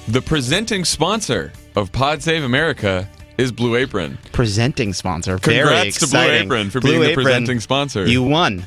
The presenting sponsor of Pod Save America is Blue Apron. Presenting sponsor. Congrats Very exciting. to Blue Apron for being the presenting sponsor. You won.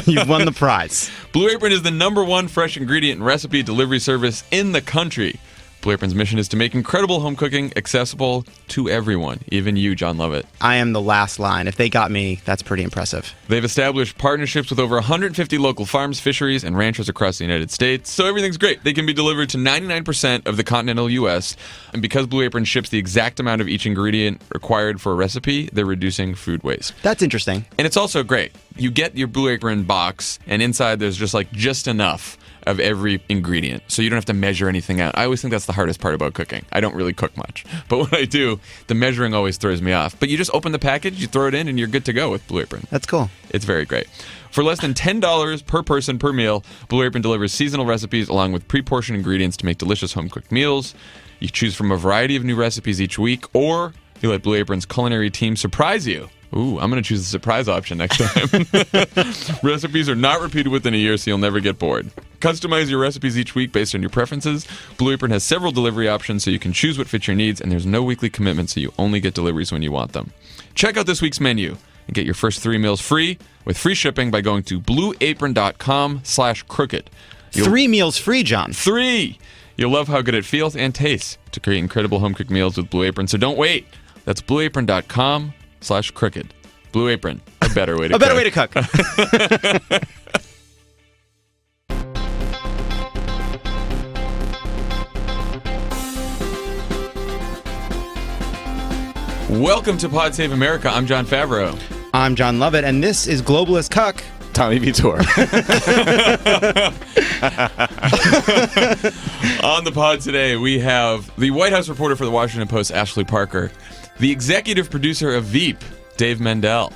You won the prize. Blue Apron is the #1 fresh ingredient and recipe delivery service in the country. Blue Apron's mission is to make incredible home cooking accessible to everyone, even you, Jon Lovett. I am the last line. If they got me, that's pretty impressive. They've established partnerships with over 150 local farms, fisheries, and ranchers across the United States, so everything's great. They can be delivered to 99% of the continental U.S., and because Blue Apron ships the exact amount of each ingredient required for a recipe, they're reducing food waste. That's interesting. And it's also great. You get your Blue Apron box, and inside there's just enough of every ingredient, so you don't have to measure anything out. I always think that's the hardest part about cooking. I don't really cook much, but when I do, the measuring always throws me off. But you just open the package, you throw it in, and you're good to go with Blue Apron. That's cool. It's very great. For less than $10 per person per meal, Blue Apron delivers seasonal recipes along with pre-portioned ingredients to make delicious home-cooked meals. You choose from a variety of new recipes each week, or you let Blue Apron's culinary team surprise you. Ooh, I'm going to choose the surprise option next time. Recipes are not repeated within a year, so you'll never get bored. Customize your recipes each week based on your preferences. Blue Apron has several delivery options, so you can choose what fits your needs, and there's no weekly commitment, so you only get deliveries when you want them. Check out this week's menu and get your first 3 meals free with free shipping by going to blueapron.com/crooked. 3 meals free, John. 3! You'll love how good it feels and tastes to create incredible home-cooked meals with Blue Apron, so don't wait. That's blueapron.com/crooked. Blue Apron, a better way to cook. A better way to cook. Welcome to Pod Save America. I'm Jon Favreau. I'm Jon Lovett, and this is Globalist Cuck. Tommy Vietor. On the pod today, we have the White House reporter for the Washington Post, Ashley Parker, the executive producer of VEEP, Dave Mandel.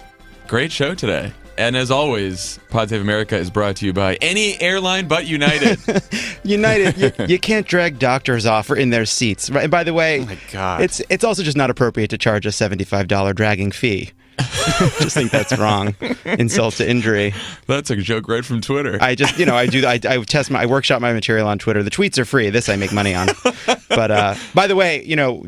Great show today. And as always, Pod Save America is brought to you by any airline but United. United, you can't drag doctors off or in their seats. Right? And by the way, Oh my God. it's also just not appropriate to charge a $75 dragging fee. Just think that's wrong. Insult to injury. That's a joke right from Twitter. I workshop my material on Twitter. The tweets are free. This I make money on. But by the way,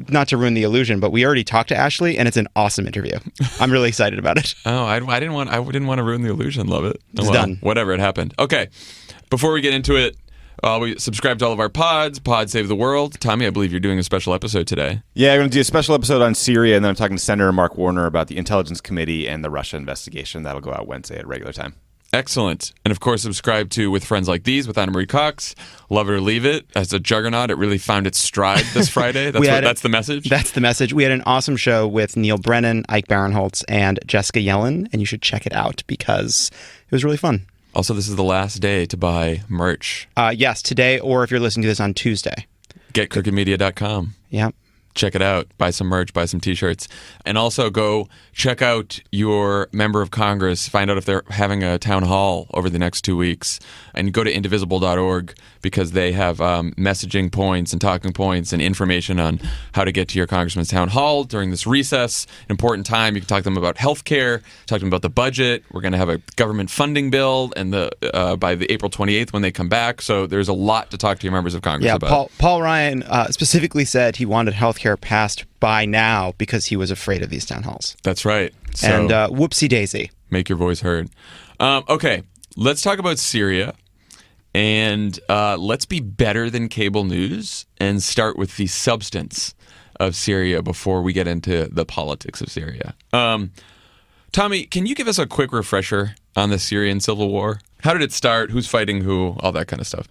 not to ruin the illusion, but we already talked to Ashley, and it's an awesome interview. I'm really excited about it. Oh, I didn't want to ruin the illusion. Love it. It's done. Whatever, it happened. Okay, before we get into it, we subscribe to all of our pods. Pod Save the World. Tommy, I believe you're doing a special episode today. Yeah, we're going to do a special episode on Syria, and then I'm talking to Senator Mark Warner about the Intelligence Committee and the Russia investigation. That'll go out Wednesday at regular time. Excellent. And of course, subscribe to With Friends Like These with Anna Marie Cox. Love It or Leave It. As a juggernaut, it really found its stride this Friday. That's the message? That's the message. We had an awesome show with Neil Brennan, Ike Barinholtz, and Jessica Yellen, and you should check it out because it was really fun. Also, this is the last day to buy merch. Yes, today, or if you're listening to this on Tuesday. GetCrookedMedia.com. Yeah. Check it out. Buy some merch, buy some t-shirts. And also go check out your member of Congress. Find out if they're having a town hall over the next 2 weeks. And go to indivisible.org because they have messaging points and talking points and information on how to get to your congressman's town hall during this recess. An important time. You can talk to them about health care, talk to them about the budget. We're going to have a government funding bill and by the April 28th when they come back. So there's a lot to talk to your members of Congress about. Paul Ryan specifically said he wanted health care passed by now because he was afraid of these town halls. That's right. So, and whoopsie daisy. Make your voice heard. Okay, let's talk about Syria. And let's be better than cable news and start with the substance of Syria before we get into the politics of Syria. Tommy, can you give us a quick refresher on the Syrian civil war? How did it start? Who's fighting who? All that kind of stuff.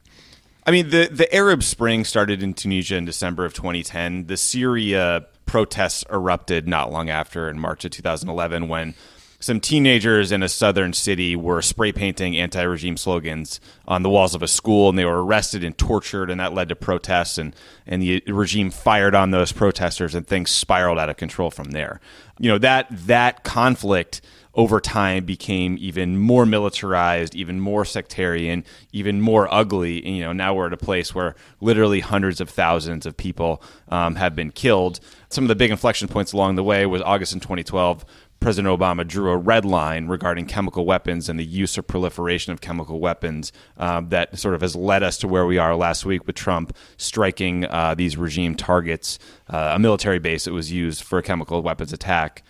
I mean, the Arab Spring started in Tunisia in December of 2010. The Syria protests erupted not long after in March of 2011 when some teenagers in a southern city were spray painting anti-regime slogans on the walls of a school, and they were arrested and tortured, and that led to protests, and the regime fired on those protesters, and things spiraled out of control from there. That conflict over time became even more militarized, even more sectarian, even more ugly. And, now we're at a place where literally hundreds of thousands of people have been killed. Some of the big inflection points along the way was August in 2012. President Obama drew a red line regarding chemical weapons and the use or proliferation of chemical weapons that sort of has led us to where we are last week with Trump striking these regime targets, a military base that was used for a chemical weapons attack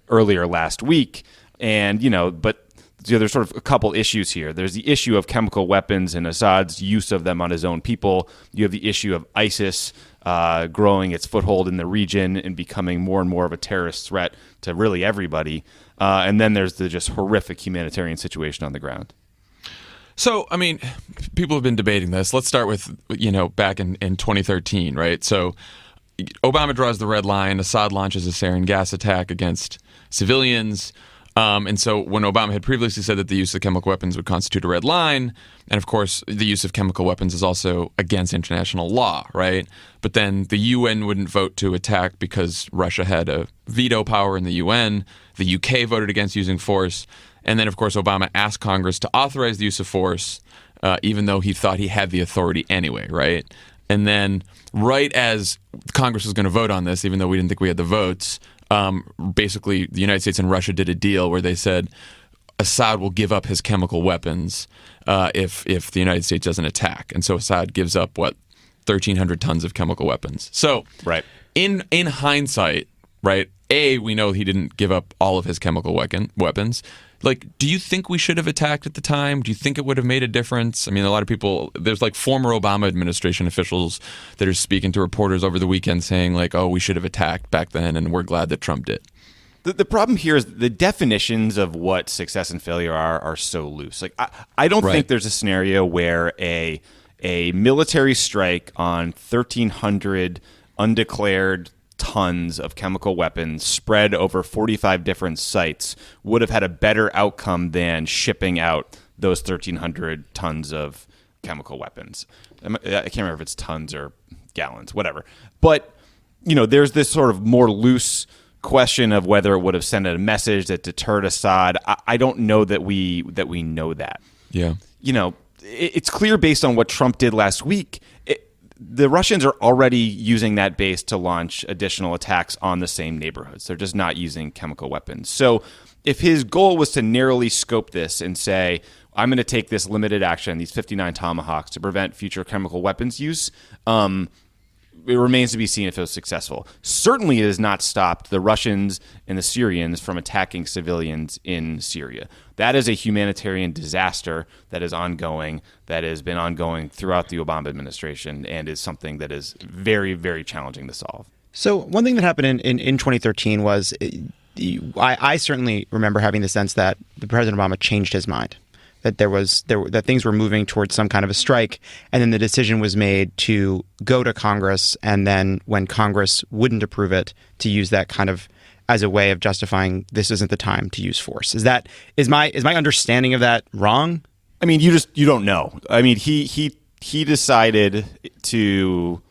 earlier last week. And, but there's sort of a couple issues here. There's the issue of chemical weapons and Assad's use of them on his own people. You have the issue of ISIS growing its foothold in the region and becoming more and more of a terrorist threat to really everybody. And then there's the just horrific humanitarian situation on the ground. So, I mean, people have been debating this. Let's start with, back in 2013, right? So Obama draws the red line. Assad launches a sarin gas attack against civilians. And so when Obama had previously said that the use of chemical weapons would constitute a red line, and of course the use of chemical weapons is also against international law, right? But then the UN wouldn't vote to attack because Russia had a veto power in the UN. The UK voted against using force. And then, of course, Obama asked Congress to authorize the use of force, even though he thought he had the authority anyway, right? And then right as Congress was going to vote on this, even though we didn't think we had the votes, basically the United States and Russia did a deal where they said Assad will give up his chemical weapons if the United States doesn't attack. And so Assad gives up, 1,300 tons of chemical weapons. So right. In hindsight, right, we know he didn't give up all of his chemical weapons. Do you think we should have attacked at the time? Do you think it would have made a difference? I mean, a lot of people, there's former Obama administration officials that are speaking to reporters over the weekend saying we should have attacked back then and we're glad that Trump did. The problem here is the definitions of what success and failure are so loose. I don't think there's a scenario where a military strike on 1,300 undeclared tons of chemical weapons spread over 45 different sites would have had a better outcome than shipping out those 1,300 tons of chemical weapons. I can't remember if it's tons or gallons, whatever. But, there's this sort of more loose question of whether it would have sent a message that deterred Assad. I don't know that we know that. Yeah. It's clear based on what Trump did last week. The Russians are already using that base to launch additional attacks on the same neighborhoods. They're just not using chemical weapons. So if his goal was to narrowly scope this and say, I'm going to take this limited action, these 59 Tomahawks, to prevent future chemical weapons use, it remains to be seen if it was successful. Certainly it has not stopped the Russians and the Syrians from attacking civilians in Syria. That is a humanitarian disaster that is ongoing, that has been ongoing throughout the Obama administration, and is something that is very, very challenging to solve. So one thing that happened in 2013 was I certainly remember having the sense that President Obama changed his mind. That that things were moving towards some kind of a strike, and then the decision was made to go to Congress, and then when Congress wouldn't approve it, to use that kind of as a way of justifying this isn't the time to use force. Is my understanding of that wrong? I mean, you don't know. I mean, he decided to,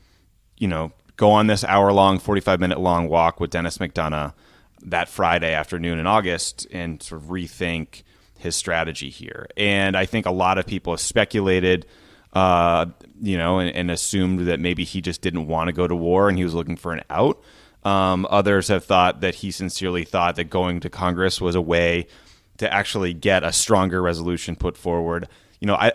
go on this hour-long, 45-minute-long walk with Dennis McDonough that Friday afternoon in August and sort of rethink his strategy here. And I think a lot of people have speculated, and assumed that maybe he just didn't want to go to war and he was looking for an out. Others have thought that he sincerely thought that going to Congress was a way to actually get a stronger resolution put forward.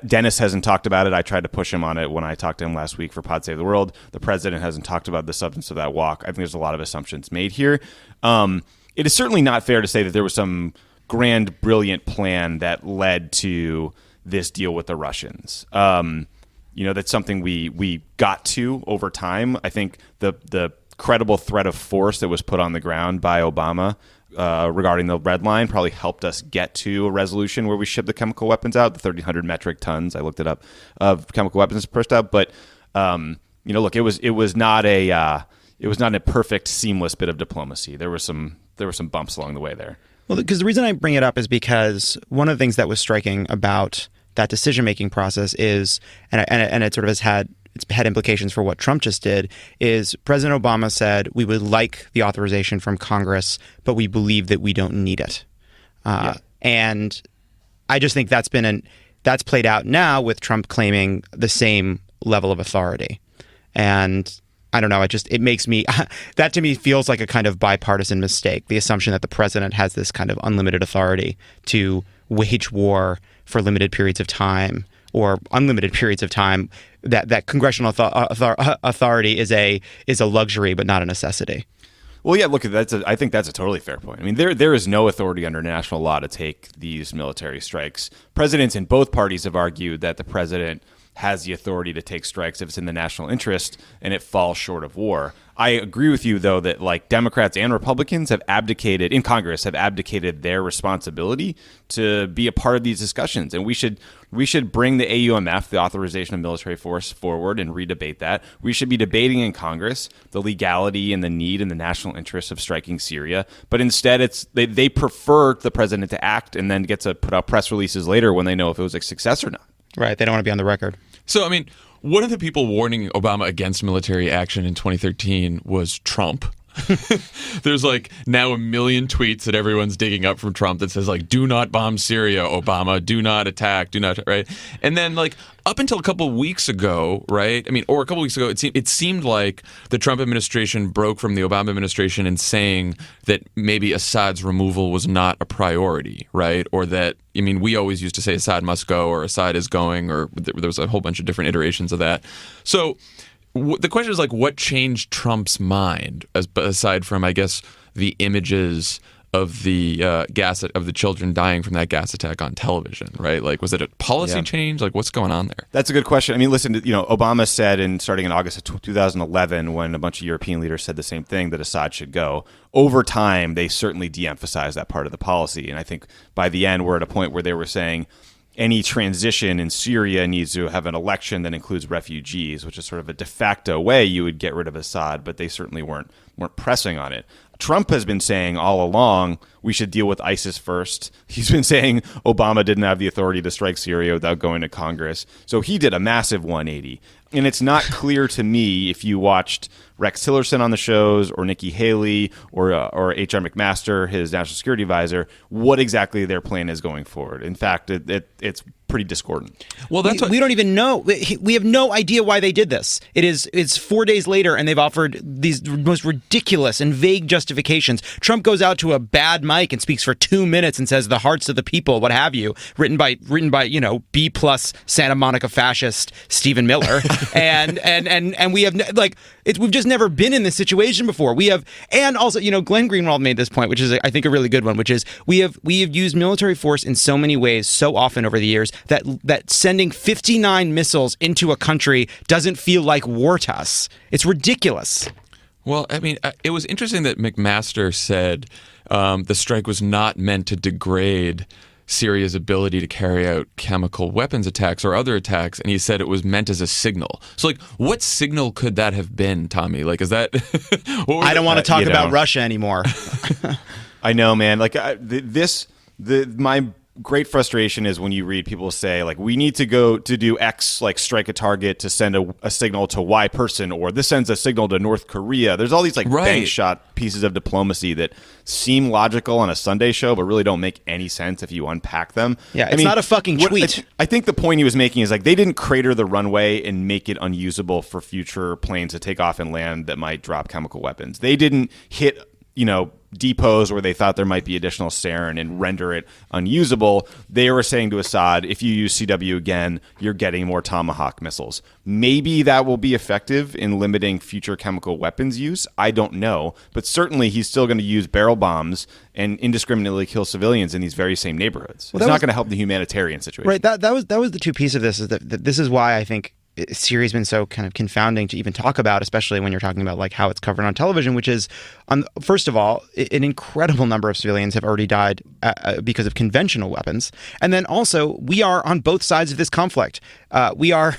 Dennis hasn't talked about it. I tried to push him on it when I talked to him last week for Pod Save the World. The president hasn't talked about the substance of that walk. I think there's a lot of assumptions made here. It is certainly not fair to say that there was some grand, brilliant plan that led to this deal with the Russians. That's something we got to over time. I think the credible threat of force that was put on the ground by Obama regarding the red line probably helped us get to a resolution where we ship the chemical weapons out, the 1,300 metric tons, I looked it up, of chemical weapons pushed out. But look, it was not a perfect, seamless bit of diplomacy. There were some bumps along the way there. Well, because the reason I bring it up is because one of the things that was striking about that decision-making process is, and it sort of had implications for what Trump just did, is President Obama said, we would like the authorization from Congress, but we believe that we don't need it. And I just think that's played out now with Trump claiming the same level of authority. And I don't know. It makes me, that to me feels like a kind of bipartisan mistake. The assumption that the president has this kind of unlimited authority to wage war for limited periods of time or unlimited periods of time, that congressional authority is a luxury, but not a necessity. Well, yeah, look, I think that's a totally fair point. I mean, there is no authority under national law to take these military strikes. Presidents in both parties have argued that the president has the authority to take strikes if it's in the national interest and it falls short of war. I agree with you, though, that like Democrats and Republicans have abdicated in Congress, have abdicated their responsibility to be a part of these discussions. And we should bring the AUMF, the authorization of military force, forward and redebate that. We should be debating in Congress the legality and the need and the national interest of striking Syria. But instead, they prefer the president to act and then get to put out press releases later when they know if it was a success or not. Right. They don't want to be on the record. So, I mean, one of the people warning Obama against military action in 2013 was Trump. There's like now 1 million tweets that everyone's digging up from Trump that says like, do not bomb Syria, Obama, do not attack, do not, right? And then like up until a couple of weeks ago, right? I mean, or a couple of weeks ago, it seemed like the Trump administration broke from the Obama administration in saying that maybe Assad's removal was not a priority, right? Or that, I mean, we always used to say Assad must go or Assad is going, or there was a whole bunch of different iterations of that. So the question is like, what changed Trump's mind, aside from, I guess, the images of the of the children dying from that gas attack on television, right? Like, was it a policy change? Like, what's going on there? That's a good question. I mean, listen, Obama said starting in August of 2011, when a bunch of European leaders said the same thing, that Assad should go. Over time, they certainly de-emphasized that part of the policy. And I think by the end, we're at a point where they were saying any transition in Syria needs to have an election that includes refugees, which is sort of a de facto way you would get rid of Assad, but they certainly weren't pressing on it. Trump has been saying all along we should deal with ISIS first. He's been saying Obama didn't have the authority to strike Syria without going to Congress. So he did a massive 180. And it's not clear to me, if you watched Rex Tillerson on the shows or Nikki Haley or H.R. McMaster, his national security advisor, what exactly their plan is going forward. In fact, it's pretty discordant. Well, we don't even know. We have no idea why they did this. It's 4 days later, and they've offered these most ridiculous and vague justifications. Trump goes out to a bad mic and speaks for 2 minutes and says the hearts of the people, what have you, written by B+ Santa Monica fascist Stephen Miller, and we have we've just never been in this situation before. We have, and also Glenn Greenwald made this point, which is I think a really good one, which is we have used military force in so many ways so often over the years that sending 59 missiles into a country doesn't feel like war to us. It's ridiculous. Well, I mean, it was interesting that McMaster said the strike was not meant to degrade Syria's ability to carry out chemical weapons attacks or other attacks, and he said it was meant as a signal. So, like, what signal could that have been, Tommy? Like, is that... I don't want to talk about Russia anymore. I know, man. Like, my great frustration is when you read people say, like, we need to go to do X, like strike a target to send a signal to Y person, or this sends a signal to North Korea. There's all these bank shot pieces of diplomacy that seem logical on a Sunday show, but really don't make any sense if you unpack them. Yeah, it's not a fucking tweet. I think the point he was making is like they didn't crater the runway and make it unusable for future planes to take off and land that might drop chemical weapons. They didn't hit, depots where they thought there might be additional sarin and render it unusable. They were saying to Assad, if you use CW again, you're getting more Tomahawk missiles. Maybe that will be effective in limiting future chemical weapons use. I don't know. But certainly he's still going to use barrel bombs and indiscriminately kill civilians in these very same neighborhoods. It's not going to help the humanitarian situation. Right. That was the two pieces of this. Is that this is why I think Syria's been so kind of confounding to even talk about, especially when you're talking about like how it's covered on television, which is, first of all, an incredible number of civilians have already died because of conventional weapons. And then also we are on both sides of this conflict. We are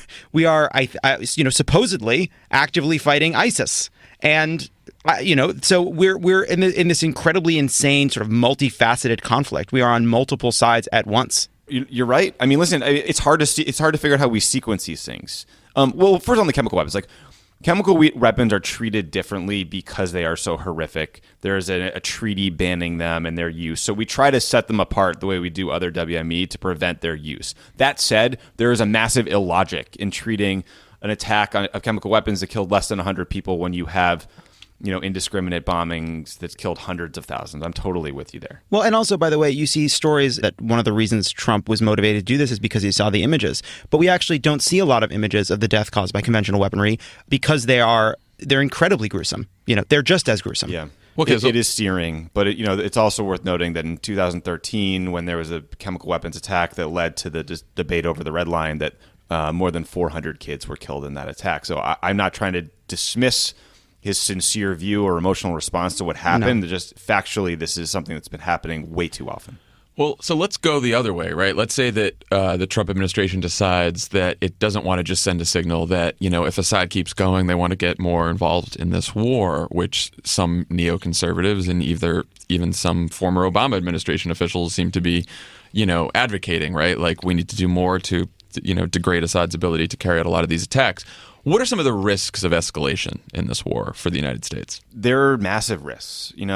supposedly actively fighting ISIS. And so we're in this incredibly insane sort of multifaceted conflict. We are on multiple sides at once. You're right. I mean, listen, it's hard to figure out how we sequence these things. Well, first on the chemical weapons, like chemical weapons are treated differently because they are so horrific. There's a treaty banning them and their use. So we try to set them apart the way we do other WME to prevent their use. That said, there is a massive illogic in treating an attack of chemical weapons that killed less than 100 people when you have indiscriminate bombings that's killed hundreds of thousands. I'm totally with you there. Well, and also, by the way, you see stories that one of the reasons Trump was motivated to do this is because he saw the images. But we actually don't see a lot of images of the death caused by conventional weaponry because they're incredibly gruesome. They're just as gruesome. Yeah. Okay, it is searing, but it's also worth noting that in 2013, when there was a chemical weapons attack that led to the debate over the Red Line, that more than 400 kids were killed in that attack. So I'm not trying to dismiss his sincere view or emotional response to what happened. No. Just factually, this is something that's been happening way too often. Well, so let's go the other way, right? Let's say that the Trump administration decides that it doesn't want to just send a signal that, if Assad keeps going, they want to get more involved in this war, which some neoconservatives and even some former Obama administration officials seem to be, advocating, right? Like, we need to do more to degrade Assad's ability to carry out a lot of these attacks. What are some of the risks of escalation in this war for the United States? There are massive risks. We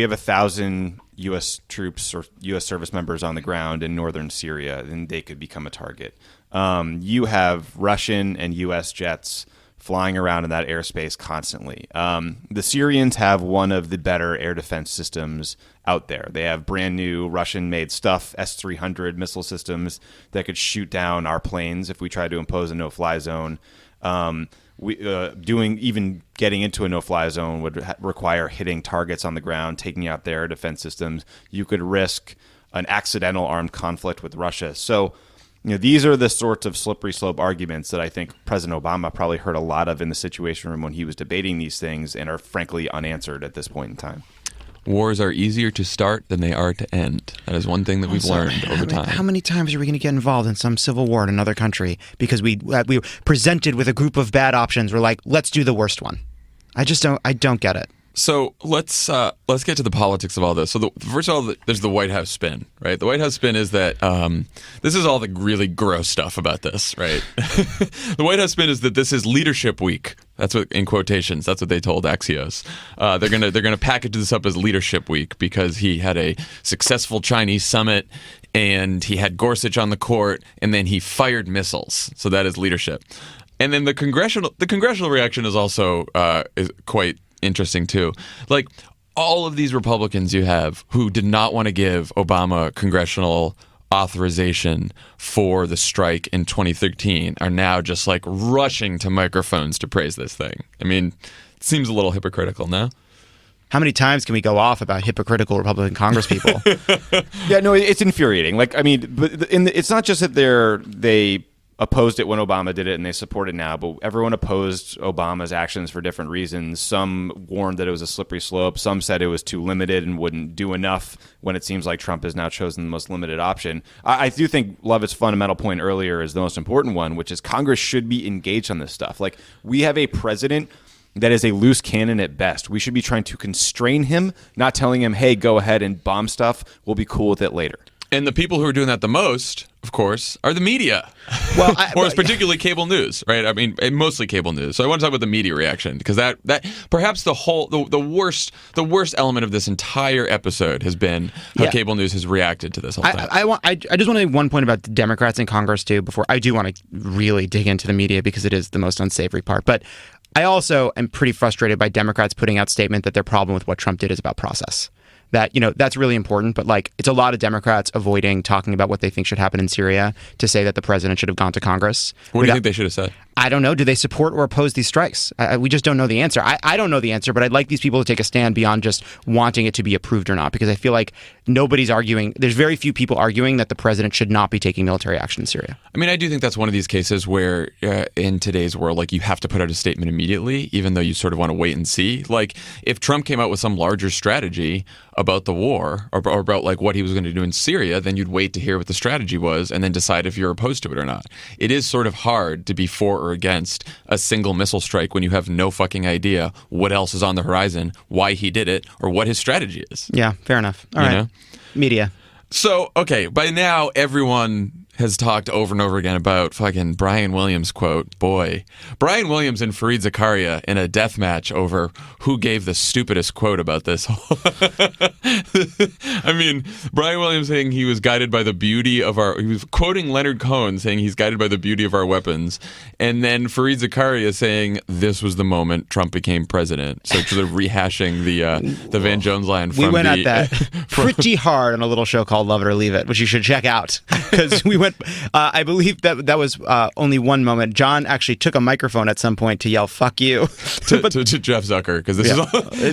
have 1,000 U.S. troops or U.S. service members on the ground in northern Syria, and they could become a target. You have Russian and U.S. jets flying around in that airspace constantly. The Syrians have one of the better air defense systems out there. They have brand new Russian-made stuff, S-300 missile systems that could shoot down our planes if we try to impose a no-fly zone. Getting into a no-fly zone would require hitting targets on the ground, taking out their defense systems. You could risk an accidental armed conflict with Russia. So, these are the sorts of slippery slope arguments that I think President Obama probably heard a lot of in the Situation Room when he was debating these things and are frankly unanswered at this point in time. Wars are easier to start than they are to end. That is one thing that we've learned over time. How many times are we going to get involved in some civil war in another country because we were presented with a group of bad options? We're like, let's do the worst one. I don't get it. So let's get to the politics of all this. So first of all, there's the White House spin, right? The White House spin is that this is all the really gross stuff about this, right? The White House spin is that this is Leadership Week. That's what, in quotations, that's what they told Axios. They're gonna package this up as Leadership Week because he had a successful Chinese summit and he had Gorsuch on the court and then he fired missiles. So that is leadership. And then the congressional reaction is also is quite interesting too. Like, all of these Republicans you have who did not want to give Obama congressional authorization for the strike in 2013 are now just like rushing to microphones to praise this thing. I mean, it seems a little hypocritical, no? How many times can we go off about hypocritical Republican congresspeople? Yeah, no, it's infuriating. Like, I mean, but it's not just that they opposed it when Obama did it and they support it now, but everyone opposed Obama's actions for different reasons. Some warned that it was a slippery slope. Some said it was too limited and wouldn't do enough when it seems like Trump has now chosen the most limited option. I do think Lovett's fundamental point earlier is the most important one, which is Congress should be engaged on this stuff. Like, we have a president that is a loose cannon at best. We should be trying to constrain him, not telling him, hey, go ahead and bomb stuff. We'll be cool with it later. And the people who are doing that the most, of course, are the media. Well, or it's particularly cable news, right? I mean, mostly cable news. So I want to talk about the media reaction because that perhaps the worst element of this entire episode has been how cable news has reacted to this whole thing. I just want to make one point about the Democrats in Congress too. Before I do want to really dig into the media because it is the most unsavory part, but I also am pretty frustrated by Democrats putting out statement that their problem with what Trump did is about process. That, that's really important, but like, it's a lot of Democrats avoiding talking about what they think should happen in Syria to say that the president should have gone to Congress. What do you think they should have said? I don't know. Do they support or oppose these strikes? We just don't know the answer. I don't know the answer, but I'd like these people to take a stand beyond just wanting it to be approved or not, because I feel like nobody's arguing. There's very few people arguing that the president should not be taking military action in Syria. I mean, I do think that's one of these cases where in today's world, like, you have to put out a statement immediately, even though you sort of want to wait and see. Like, if Trump came out with some larger strategy about the war or about like what he was going to do in Syria, then you'd wait to hear what the strategy was and then decide if you're opposed to it or not. It is sort of hard to be for or against a single missile strike when you have no fucking idea what else is on the horizon, why he did it, or what his strategy is. Yeah, fair enough. All right. Know? Media. So, okay, by now everyone has talked over and over again about fucking Brian Williams quote. Boy, Brian Williams and Fareed Zakaria in a death match over who gave the stupidest quote about this. I mean, Brian Williams saying he was guided by the beauty of he was quoting Leonard Cohen saying he's guided by the beauty of our weapons. And then Fareed Zakaria saying this was the moment Trump became president. So sort of rehashing the Van Jones line from we went at that pretty hard on a little show called Love It or Leave It, which you should check out, because we went. I believe that was only one moment. John actually took a microphone at some point to yell "fuck you" to Jeff Zucker, because this is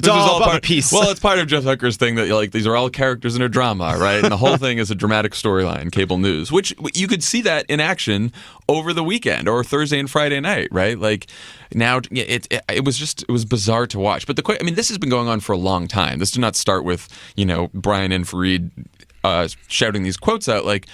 all about part, the piece. Well, it's part of Jeff Zucker's thing that like these are all characters in a drama, right? And the whole thing is a dramatic storyline. Cable news, which you could see that in action over the weekend or Thursday and Friday night, right? Like now, it was bizarre to watch. But this has been going on for a long time. This did not start with Brian and Fareed shouting these quotes out. Like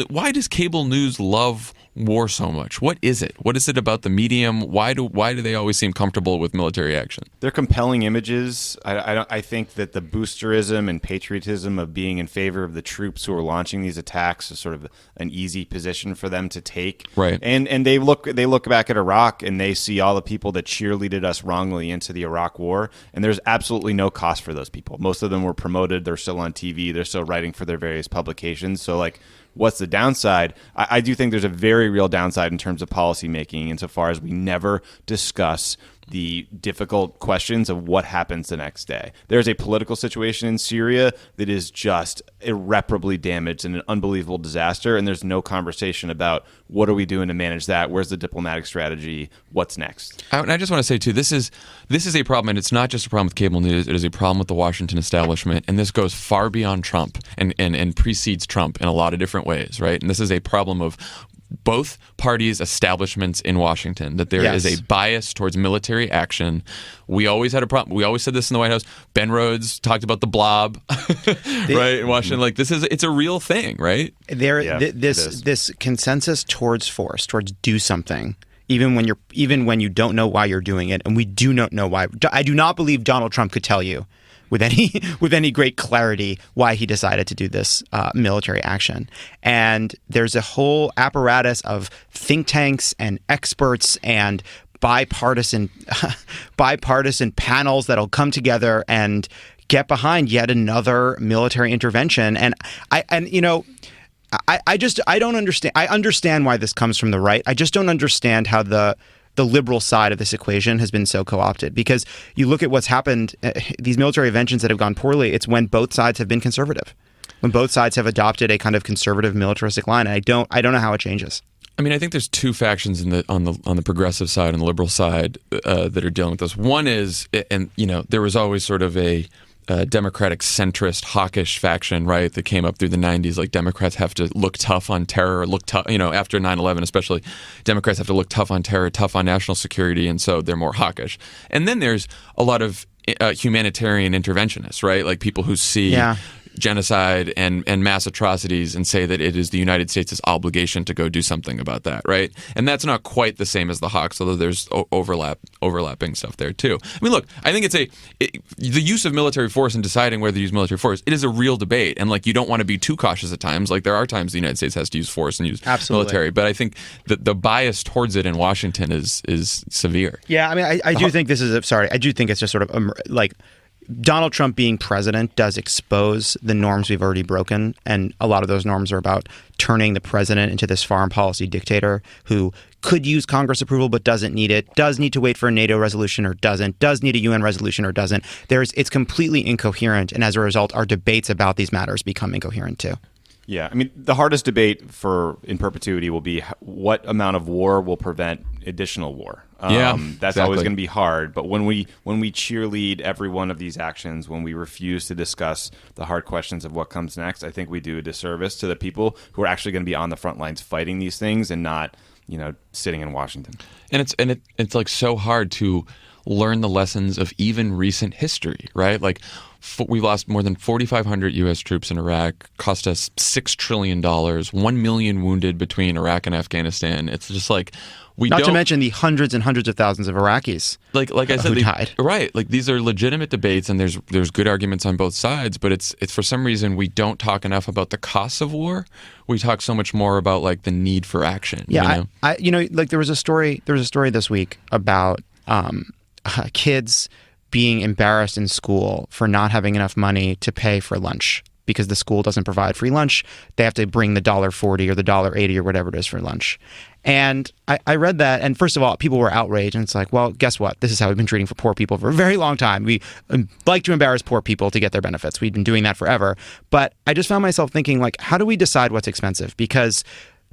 why does cable news love war so much? What is it? What is it about the medium? Why do they always seem comfortable with military action? They're compelling images. I think that the boosterism and patriotism of being in favor of the troops who are launching these attacks is sort of an easy position for them to take. Right. And they look back at Iraq and they see all the people that cheerleaded us wrongly into the Iraq War, and there's absolutely no cost for those people. Most of them were promoted. They're still on TV. They're still writing for their various publications. So like, what's the downside? I do think there's a very real downside in terms of policy making, insofar as we never discuss the difficult questions of what happens the next day. There's a political situation in Syria that is just irreparably damaged and an unbelievable disaster, and there's no conversation about what are we doing to manage that, where's the diplomatic strategy, what's next. And I just want to say, too, this is a problem, and it's not just a problem with cable news, it is a problem with the Washington establishment, and this goes far beyond Trump and precedes Trump in a lot of different ways, right? And this is a problem of both parties' establishments in Washington, that there is a bias towards military action. We always had a problem. We always said this in the White House. Ben Rhodes talked about the blob, right, in Washington. Like it's a real thing, right? This consensus towards force, towards do something, even when you don't know why you're doing it, and we do not know why. I do not believe Donald Trump could tell you with any great clarity why he decided to do this military action. And there's a whole apparatus of think tanks and experts and bipartisan panels that'll come together and get behind yet another military intervention. And I don't understand. I understand why this comes from the right. I just don't understand how the liberal side of this equation has been so co-opted, because you look at what's happened, these military interventions that have gone poorly, it's when both sides have been conservative, when both sides have adopted a kind of conservative militaristic line. And I don't know how it changes. I mean, I think there's two factions on the progressive side and the liberal side that are dealing with this. One is, and there was always sort of a Democratic centrist hawkish faction, right, that came up through the 90s. Like Democrats have to look tough on terror, look tough, after 9/11 especially, Democrats have to look tough on terror, tough on national security, and so they're more hawkish. And then there's a lot of humanitarian interventionists, right, like people who see genocide and mass atrocities and say that it is the United States' obligation to go do something about that, right? And that's not quite the same as the hawks, although there's overlapping stuff there too. I mean, look, I think the use of military force and deciding whether to use military force, it is a real debate, and like you don't want to be too cautious at times. Like there are times the United States has to use force and use military, but I think that the bias towards it in Washington is severe. Yeah, I mean, I do think I do think it's just sort of like Donald Trump being president does expose the norms we've already broken, and a lot of those norms are about turning the president into this foreign policy dictator who could use Congress approval but doesn't need it, does need to wait for a NATO resolution or doesn't, does need a UN resolution or doesn't. It's completely incoherent, and as a result, our debates about these matters become incoherent too. Yeah, I mean, the hardest debate in perpetuity will be what amount of war will prevent additional war. That's always going to be hard. But when we cheerlead every one of these actions, when we refuse to discuss the hard questions of what comes next, I think we do a disservice to the people who are actually going to be on the front lines fighting these things and not, sitting in Washington. And it's like so hard to learn the lessons of even recent history, right? Like we lost more than 4,500 U.S. troops in Iraq, cost us $6 trillion, 1 million wounded between Iraq and Afghanistan. It's just like Not to mention the hundreds and hundreds of thousands of Iraqis like I said, who died. Right. Like these are legitimate debates and there's good arguments on both sides, but it's for some reason we don't talk enough about the costs of war. We talk so much more about like the need for action. Yeah, like there was a story this week about kids being embarrassed in school for not having enough money to pay for lunch because the school doesn't provide free lunch. They have to bring the $1.40 or the $1.80 or whatever it is for lunch. And I read that, and first of all, people were outraged, and it's like, well, guess what? This is how we've been treating for poor people for a very long time. We like to embarrass poor people to get their benefits. We've been doing that forever. But I just found myself thinking, like, how do we decide what's expensive? Because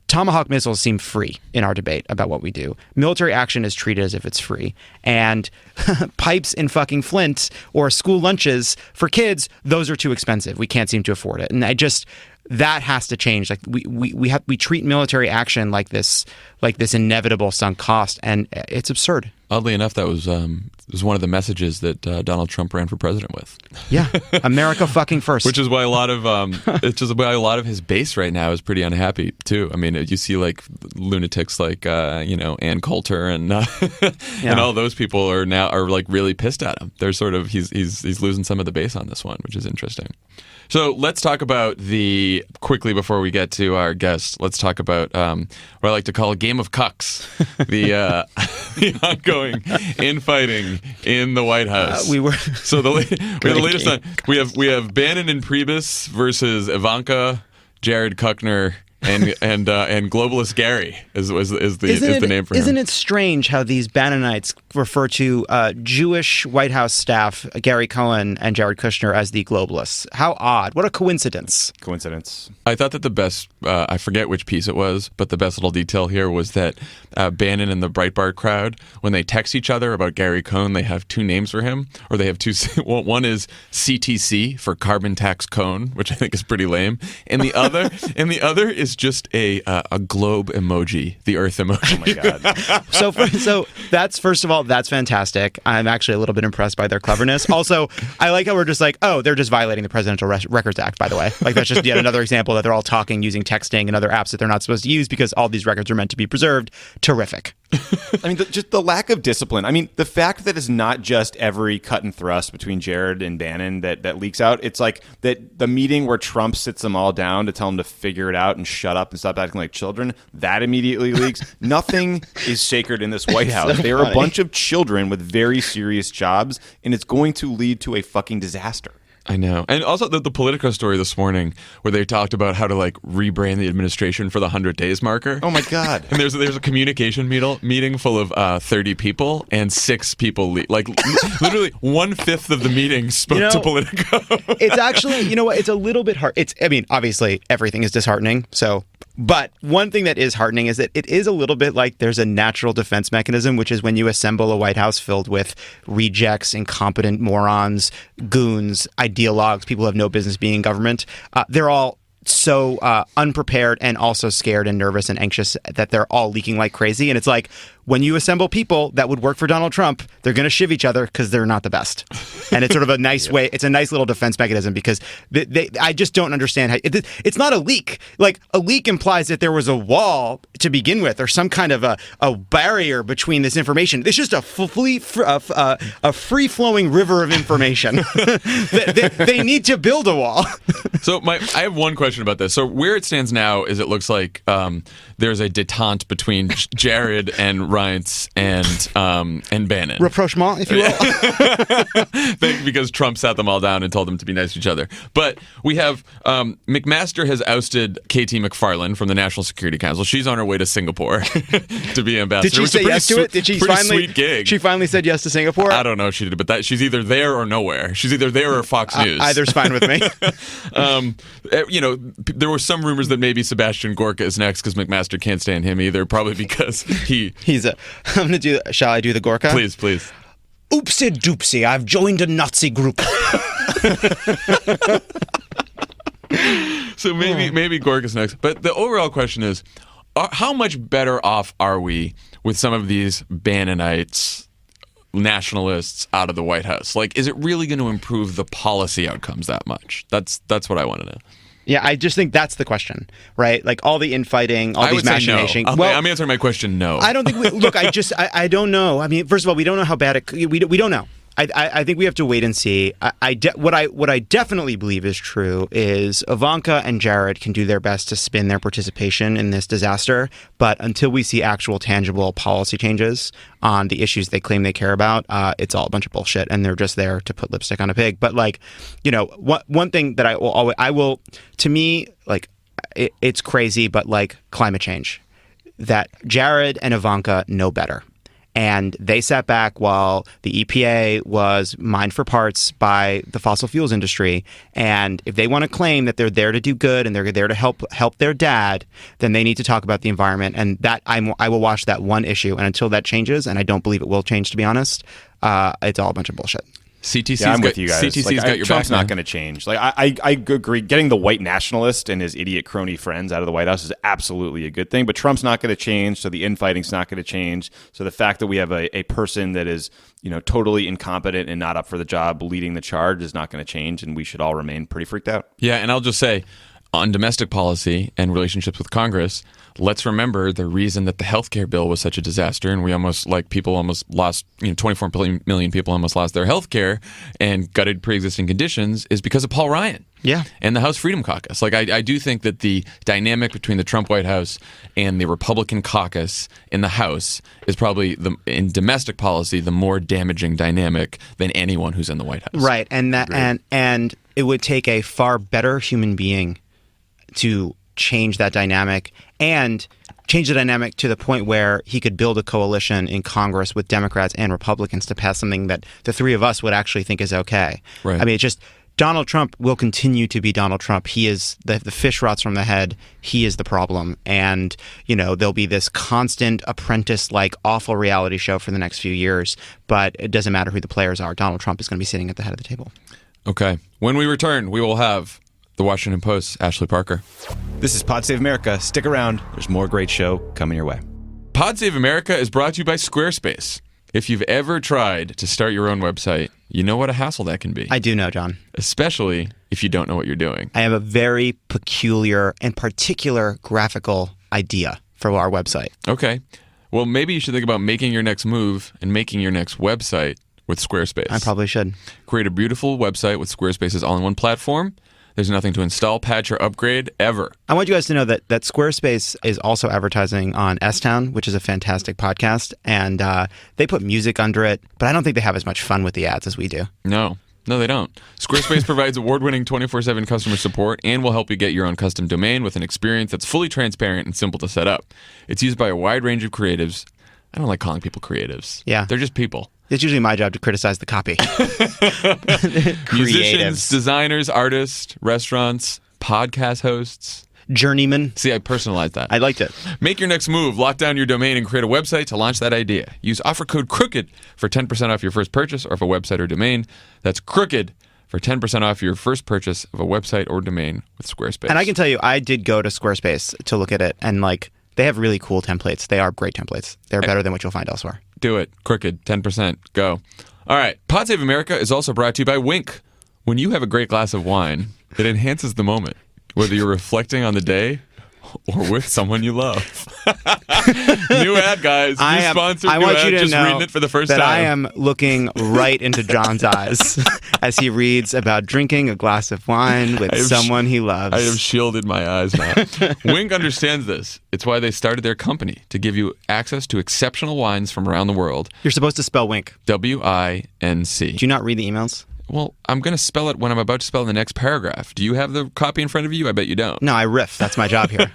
Tomahawk missiles seem free in our debate about what we do. Military action is treated as if it's free. And pipes in fucking Flint or school lunches for kids, those are too expensive. We can't seem to afford it. And that has to change. Like we treat military action like this inevitable sunk cost, and it's absurd. Oddly enough, that was one of the messages that Donald Trump ran for president with. Yeah, America fucking first. Which is why a lot of his base right now is pretty unhappy too. I mean, you see like lunatics like Ann Coulter and and all those people are like really pissed at him. They're sort of he's losing some of the base on this one, which is interesting. So let's talk about quickly before we get to our guests, let's talk about what I like to call a Game of Cucks, the ongoing infighting in the White House. So the latest one, we have Bannon and Priebus versus Ivanka, Jared Kushner, and globalist Gary is the name for him. Isn't it strange how these Bannonites refer to Jewish White House staff Gary Cohn and Jared Kushner as the globalists? How odd! What a coincidence! I thought that the best I forget which piece it was, but the best little detail here was that Bannon and the Breitbart crowd, when they text each other about Gary Cohn, they have two names for him, or they have two. One is CTC for Carbon Tax Cohn, which I think is pretty lame, and the other is just a globe emoji, the Earth emoji. Oh my god! So that's, first of all, that's fantastic. I'm actually a little bit impressed by their cleverness. Also, I like how we're just like, oh, they're just violating the Presidential Records Act, by the way. Like that's just yet another example that they're all talking using texting and other apps that they're not supposed to use because all these records are meant to be preserved. Terrific. I mean, just the lack of discipline. I mean, the fact that it's not just every cut and thrust between Jared and Bannon that leaks out. It's like that the meeting where Trump sits them all down to tell them to figure it out and shut up and stop acting like children. That immediately leaks. Nothing is sacred in this White House. They are a bunch of children with very serious jobs, and it's going to lead to a fucking disaster. I know. And also the Politico story this morning where they talked about how to like rebrand the administration for the 100 days marker. Oh my God. And there's a communication meeting full of 30 people and 6 people like literally 1/5 of the meeting spoke to Politico. It's actually, you know what, it's a little bit hard. I mean, obviously everything is disheartening. But one thing that is heartening is that it is a little bit like there's a natural defense mechanism, which is when you assemble a White House filled with rejects, incompetent morons, goons, ideologues, people who have no business being in government. They're all so unprepared and also scared and nervous and anxious that they're all leaking like crazy. And it's like, when you assemble people that would work for Donald Trump, they're going to shiv each other because they're not the best. And it's sort of a nice way. It's a nice little defense mechanism because I just don't understand how it's not a leak. Like a leak implies that there was a wall to begin with or some kind of a barrier between this information. It's just a free-flowing river of information. they need to build a wall. So I have one question about this. So where it stands now is it looks like there's a detente between Jared and Reince and Bannon. Rapprochement, if you will. Because Trump sat them all down and told them to be nice to each other. But we have McMaster has ousted KT McFarland from the National Security Council. She's on her way to Singapore to be ambassador. Did she say yes to it? Did she finally? Sweet gig. She finally said yes to Singapore. I don't know if she did, but she's either there or nowhere. She's either there or Fox News. Either's fine with me. There were some rumors that maybe Sebastian Gorka is next because McMaster can't stand him either. Probably because he's a. I'm gonna do. Shall I do the Gorka? Please. Oopsie doopsie! I've joined a Nazi group. So maybe Gorka's next. But the overall question is, how much better off are we with some of these Bannonites nationalists out of the White House? Like, is it really going to improve the policy outcomes that much? That's what I want to know. Yeah, I just think that's the question, right? Like all the infighting, all I these would say machinations. no. Well, I'm answering my question no. I don't think. Look, I don't know. I mean, first of all, we don't know how bad it. We don't know. I think we have to wait and see. What I definitely believe is true is Ivanka and Jared can do their best to spin their participation in this disaster, but until we see actual tangible policy changes on the issues they claim they care about, it's all a bunch of bullshit, and they're just there to put lipstick on a pig. But like, one thing that I will to me, like, it's crazy, but like climate change, that Jared and Ivanka know better. And they sat back while the EPA was mined for parts by the fossil fuels industry. And if they want to claim that they're there to do good and they're there to help their dad, then they need to talk about the environment. And that I will watch that one issue. And until that changes, and I don't believe it will change, to be honest, it's all a bunch of bullshit. I'm with you guys. CTC's got your Trump's back, not going to change. Like I agree. Getting the white nationalist and his idiot crony friends out of the White House is absolutely a good thing. But Trump's not going to change, so the infighting's not going to change. So the fact that we have a person that is totally incompetent and not up for the job leading the charge is not going to change, and we should all remain pretty freaked out. Yeah, and I'll just say, on domestic policy and relationships with Congress, let's remember the reason that the healthcare bill was such a disaster, and people almost lost, 24 million people almost lost their healthcare and gutted pre-existing conditions, is because of Paul Ryan. Yeah. And the House Freedom Caucus. Like, I do think that the dynamic between the Trump White House and the Republican caucus in the House is probably, in domestic policy, the more damaging dynamic than anyone who's in the White House. Right. And that and it would take a far better human being to change that dynamic, and change the dynamic to the point where he could build a coalition in Congress with Democrats and Republicans to pass something that the three of us would actually think is okay. Right. I mean, it's just Donald Trump will continue to be Donald Trump. He is the fish rots from the head. He is the problem. And, there'll be this constant apprentice-like awful reality show for the next few years. But it doesn't matter who the players are. Donald Trump is going to be sitting at the head of the table. Okay. When we return, we will have the Washington Post's Ashley Parker. This is Pod Save America. Stick around. There's more great show coming your way. Pod Save America is brought to you by Squarespace. If you've ever tried to start your own website, you know what a hassle that can be. I do know, John. Especially if you don't know what you're doing. I have a very peculiar and particular graphical idea for our website. Okay. Well, maybe you should think about making your next move and making your next website with Squarespace. I probably should. Create a beautiful website with Squarespace's all-in-one platform. There's nothing to install, patch, or upgrade ever. I want you guys to know that Squarespace is also advertising on S-Town, which is a fantastic podcast, and they put music under it, but I don't think they have as much fun with the ads as we do. No, they don't. Squarespace provides award-winning 24/7 customer support and will help you get your own custom domain with an experience that's fully transparent and simple to set up. It's used by a wide range of creatives. I don't like calling people creatives. Yeah. They're just people. It's usually my job to criticize the copy. Musicians, designers, artists, restaurants, podcast hosts. Journeyman. See, I personalized that. I liked it. Make your next move, lock down your domain, and create a website to launch that idea. Use offer code CROOKED for 10% off your first purchase of a website or domain. That's CROOKED for 10% off your first purchase of a website or domain with Squarespace. And I can tell you, I did go to Squarespace to look at it, and they have really cool templates. They are great templates. They're better than what you'll find elsewhere. Do it. Crooked. 10%. Go. All right. Pod Save America is also brought to you by Wink. When you have a great glass of wine, it enhances the moment, whether you're reflecting on the day or with someone you love. New ad, guys. New sponsor. I want you to just know reading it for the first that time. I am looking right into John's eyes as he reads about drinking a glass of wine with someone he loves. I have shielded my eyes now. Wink understands this. It's why they started their company, to give you access to exceptional wines from around the world. You're supposed to spell Wink. W-I-N-C. Do you not read the emails? Well, I'm going to spell it when I'm about to spell the next paragraph. Do you have the copy in front of you? I bet you don't. No, I riff. That's my job here.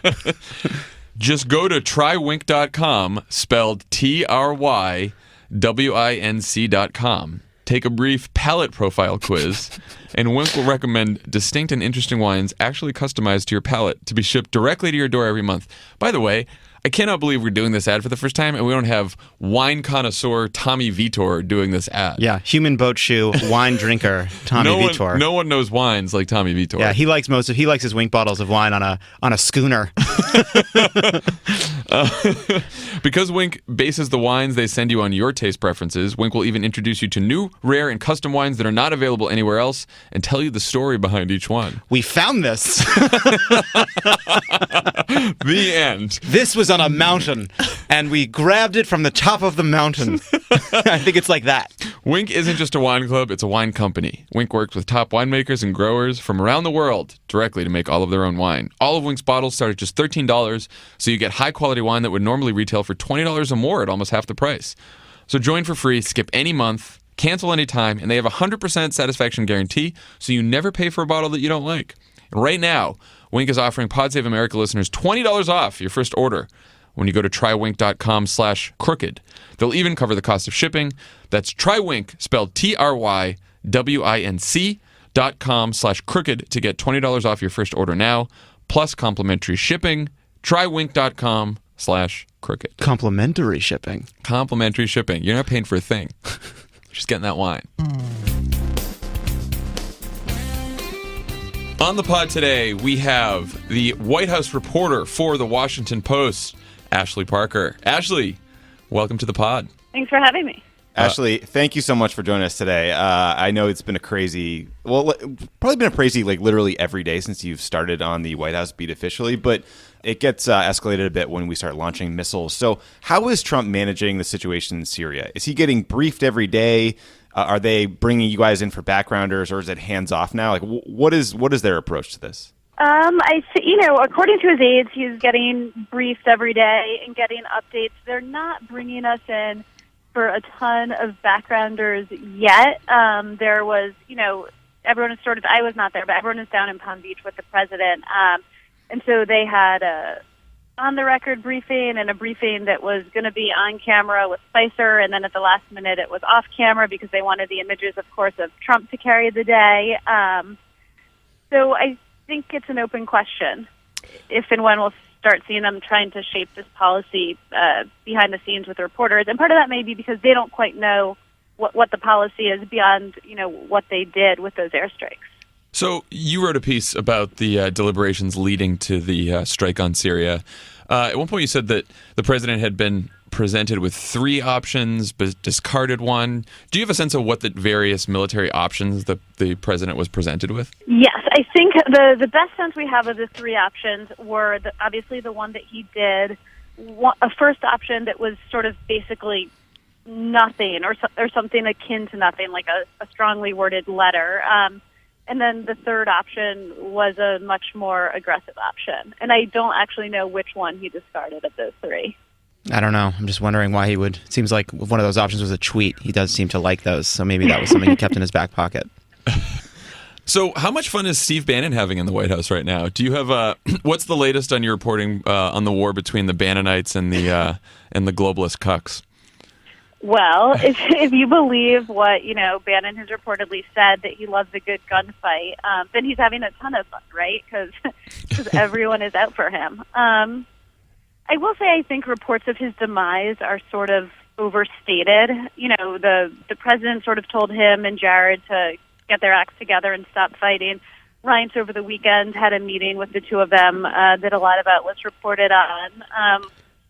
Just go to trywink.com, spelled TRYWINC.com. Take a brief palate profile quiz, and Wink will recommend distinct and interesting wines actually customized to your palate to be shipped directly to your door every month. By the way, I cannot believe we're doing this ad for the first time, and we don't have wine connoisseur Tommy Vietor doing this ad. Yeah, human boat shoe, wine drinker, Tommy Vietor. No one knows wines like Tommy Vietor. Yeah, he likes his Wink bottles of wine on a schooner. Because Wink bases the wines they send you on your taste preferences, Wink will even introduce you to new, rare, and custom wines that are not available anywhere else and tell you the story behind each one. We found this. The end. This was on a mountain, and we grabbed it from the top of the mountain. I think it's like that. Wink isn't just a wine club, it's a wine company. Wink works with top winemakers and growers from around the world directly to make all of their own wine. All of Wink's bottles start at just $13, so you get high-quality wine that would normally retail for $20 or more at almost half the price. So join for free, skip any month, cancel anytime, and they have a 100% satisfaction guarantee, so you never pay for a bottle that you don't like. And right now, Wink is offering Pod Save America listeners $20 off your first order when you go to trywink.com/crooked. They'll even cover the cost of shipping. That's trywink, spelled TRYWINC.com/crooked to get $20 off your first order now, plus complimentary shipping. Trywink.com/crooked. Complimentary shipping. Complimentary shipping. You're not paying for a thing. Just getting that wine. On the pod today, we have the White House reporter for the Washington Post, Ashley Parker. Ashley, welcome to the pod. Thanks for having me. Ashley, thank you so much for joining us today. I know it's been probably been a crazy, literally every day since you've started on the White House beat officially, but it gets escalated a bit when we start launching missiles. So how is Trump managing the situation in Syria? Is he getting briefed every day? Are they bringing you guys in for backgrounders, or is it hands off now? What is their approach to this? According to his aides, he's getting briefed every day and getting updates. They're not bringing us in for a ton of backgrounders yet. There was, everyone is I was not there, but everyone is down in Palm Beach with the president. And so they had a on-the-record briefing and a briefing that was going to be on camera with Pfeiffer, and then at the last minute it was off camera because they wanted the images, of course, of Trump to carry the day. So I think it's an open question if and when we'll start seeing them trying to shape this policy behind the scenes with reporters. And part of that may be because they don't quite know what the policy is beyond, what they did with those airstrikes. So you wrote a piece about the deliberations leading to the strike on Syria. At one point you said that the president had been presented with 3 options but discarded one. Do you have a sense of what the various military options the president was presented with? Yes, I think the best sense we have of the 3 options were obviously the one that he did, a first option that was sort of basically nothing or something akin to nothing, like a strongly worded letter. And then the third option was a much more aggressive option. And I don't actually know which one he discarded of those 3. I don't know. I'm just wondering why he would. It seems like one of those options was a tweet. He does seem to like those, so maybe that was something he kept in his back pocket. So how much fun is Steve Bannon having in the White House right now? Do you have what's the latest on your reporting on the war between the Bannonites and the globalist cucks? Well, if you believe what, Bannon has reportedly said, that he loves a good gunfight, then he's having a ton of fun, right? Because everyone is out for him. I will say I think reports of his demise are sort of overstated. The president sort of told him and Jared to get their acts together and stop fighting. Reince over the weekend had a meeting with the two of them that a lot of outlets reported on. A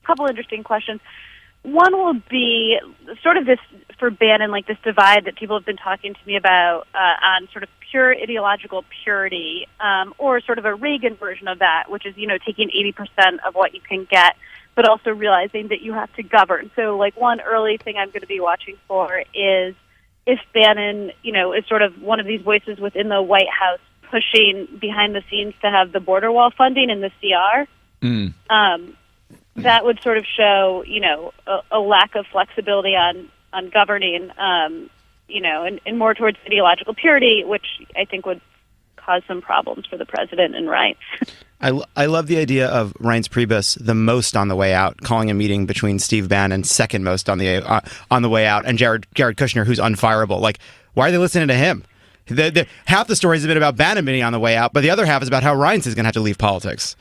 couple interesting questions. One will be sort of this, for Bannon, like this divide that people have been talking to me about on sort of pure ideological purity, or sort of a Reagan version of that, which is, taking 80% of what you can get, but also realizing that you have to govern. So, one early thing I'm going to be watching for is if Bannon, is sort of one of these voices within the White House pushing behind the scenes to have the border wall funding in the CR. That would sort of show, a lack of flexibility on governing, and more towards ideological purity, which I think would cause some problems for the president and Reince. I love the idea of Reince Priebus, the most on the way out, calling a meeting between Steve Bannon, second most on the way out, and Jared Kushner, who's unfireable. Why are they listening to him? Half the stories have been about Bannon being on the way out, but the other half is about how Reince is going to have to leave politics.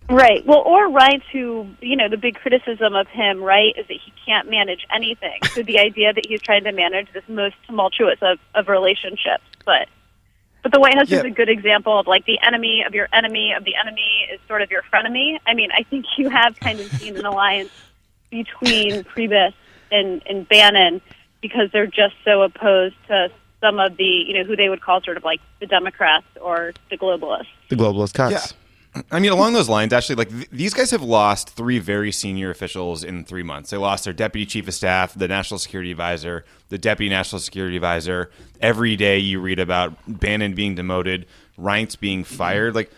Right. Well, or Reince, who, the big criticism of him, right, is that he can't manage anything. So the idea that he's trying to manage this most tumultuous of relationships. But the White House is a good example of, like, the enemy of your enemy of the enemy is sort of your frenemy. I mean, I think you have kind of seen an alliance between Priebus and Bannon because they're just so opposed to some of the, who they would call sort of like the Democrats or the globalists. The globalist cucks. Yeah. I mean, along those lines, actually, like these guys have lost 3 very senior officials in 3 months. They lost their deputy chief of staff, the national security advisor, the deputy national security advisor. Every day you read about Bannon being demoted, Reince being fired. Like,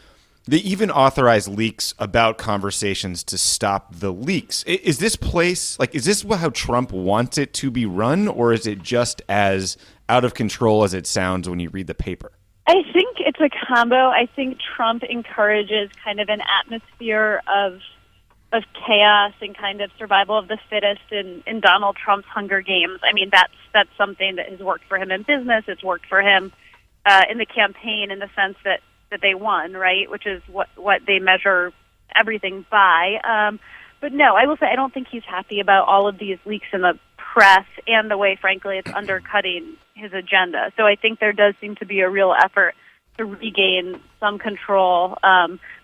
they even authorize leaks about conversations to stop the leaks. Is this place, like, is this how Trump wants it to be run, or is it just as out of control as it sounds when you read the paper? I think it's a combo. I think Trump encourages kind of an atmosphere of chaos and kind of survival of the fittest in Donald Trump's Hunger Games. I mean, that's something that has worked for him in business. It's worked for him in the campaign in the sense that they won, right, which is what they measure everything by. But no, I will say I don't think he's happy about all of these leaks in the press and the way, frankly, it's undercutting his agenda. So I think there does seem to be a real effort to regain some control,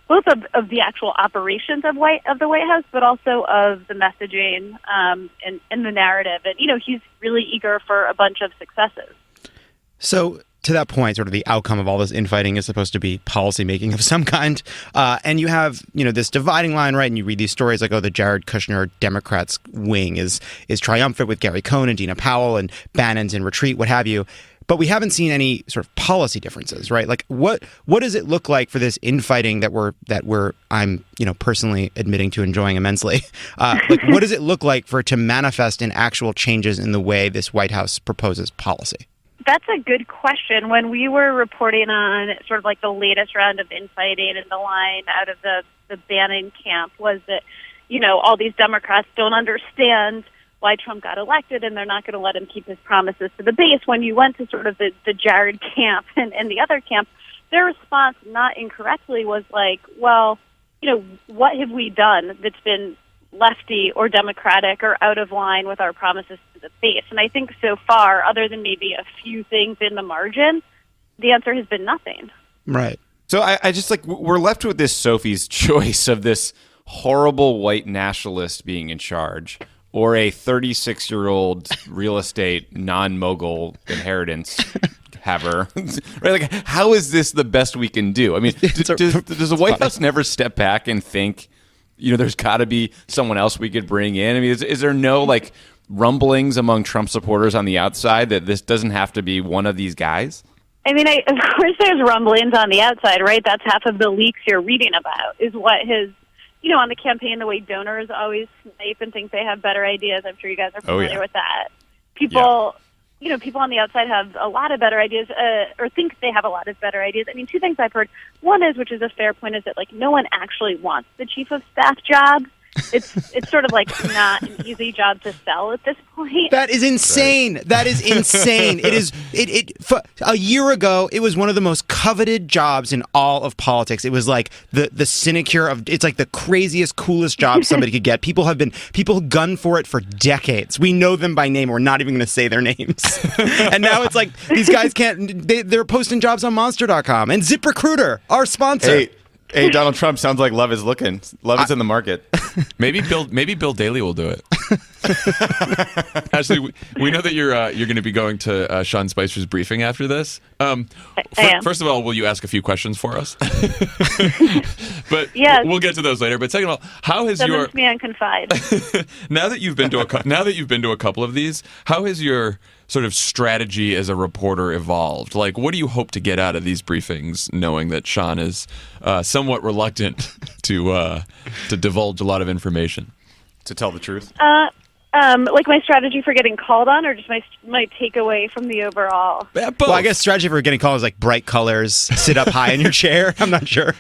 both of the actual operations of the White House, but also of the messaging and the narrative. And, he's really eager for a bunch of successes. So to that point, sort of the outcome of all this infighting is supposed to be policy making of some kind. And you have, this dividing line, right? And you read these stories like, the Jared Kushner Democrats wing is triumphant with Gary Cohn and Dina Powell, and Bannon's in retreat, what have you. But we haven't seen any sort of policy differences, right? Like, what does it look like for this infighting that I'm personally admitting to enjoying immensely? Like, what does it look like for it to manifest in actual changes in the way this White House proposes policy? That's a good question. When we were reporting on sort of like the latest round of infighting, and the line out of the Bannon camp was that, all these Democrats don't understand why Trump got elected, and they're not going to let him keep his promises to the base. When you went to sort of the Jared camp and the other camp, their response, not incorrectly, was like, well, what have we done that's been lefty or Democratic or out of line with our promises to the base? And I think so far, other than maybe a few things in the margin, the answer has been nothing. Right. So I just we're left with this Sophie's choice of this horrible white nationalist being in charge, or a 36-year-old real estate non-mogul inheritance haver. Right? Like, how is this the best we can do? I mean, does the White House never step back and think, there's got to be someone else we could bring in? I mean, is there no rumblings among Trump supporters on the outside that this doesn't have to be one of these guys? I mean, of course there's rumblings on the outside, right? That's half of the leaks you're reading about, is what his, on the campaign, the way donors always snipe and think they have better ideas. I'm sure you guys are familiar with that. People, people on the outside have a lot of better ideas, or think they have a lot of better ideas. I mean, 2 things I've heard. One is, which is a fair point, is that no one actually wants the chief of staff job. It's sort of not an easy job to sell at this point. That is insane. Right. That is insane. It is. A year ago, it was one of the most coveted jobs in all of politics. It was like the sinecure of. It's like the craziest, coolest job somebody could get. People gun for it for decades. We know them by name. We're not even going to say their names. And now it's like these guys can't. They're posting jobs on Monster.com and ZipRecruiter, our sponsor. Hey, Donald Trump sounds like Love is looking. Love is in the market. Maybe Bill Daley will do it. Actually, we know that you're going to be going to Sean Spicer's briefing after this. First of all, will you ask a few questions for us? But yes. We'll get to those later. But second of all, how has your me and confide. now that you've been to a couple of these, how has your sort of strategy as a reporter evolved? Like, what do you hope to get out of these briefings, knowing that Sean is somewhat reluctant to divulge a lot of information? To tell the truth? Like my strategy for getting called on, or just my takeaway from the overall? Both. Well, I guess strategy for getting called is like bright colors, sit up high in your chair. I'm not sure.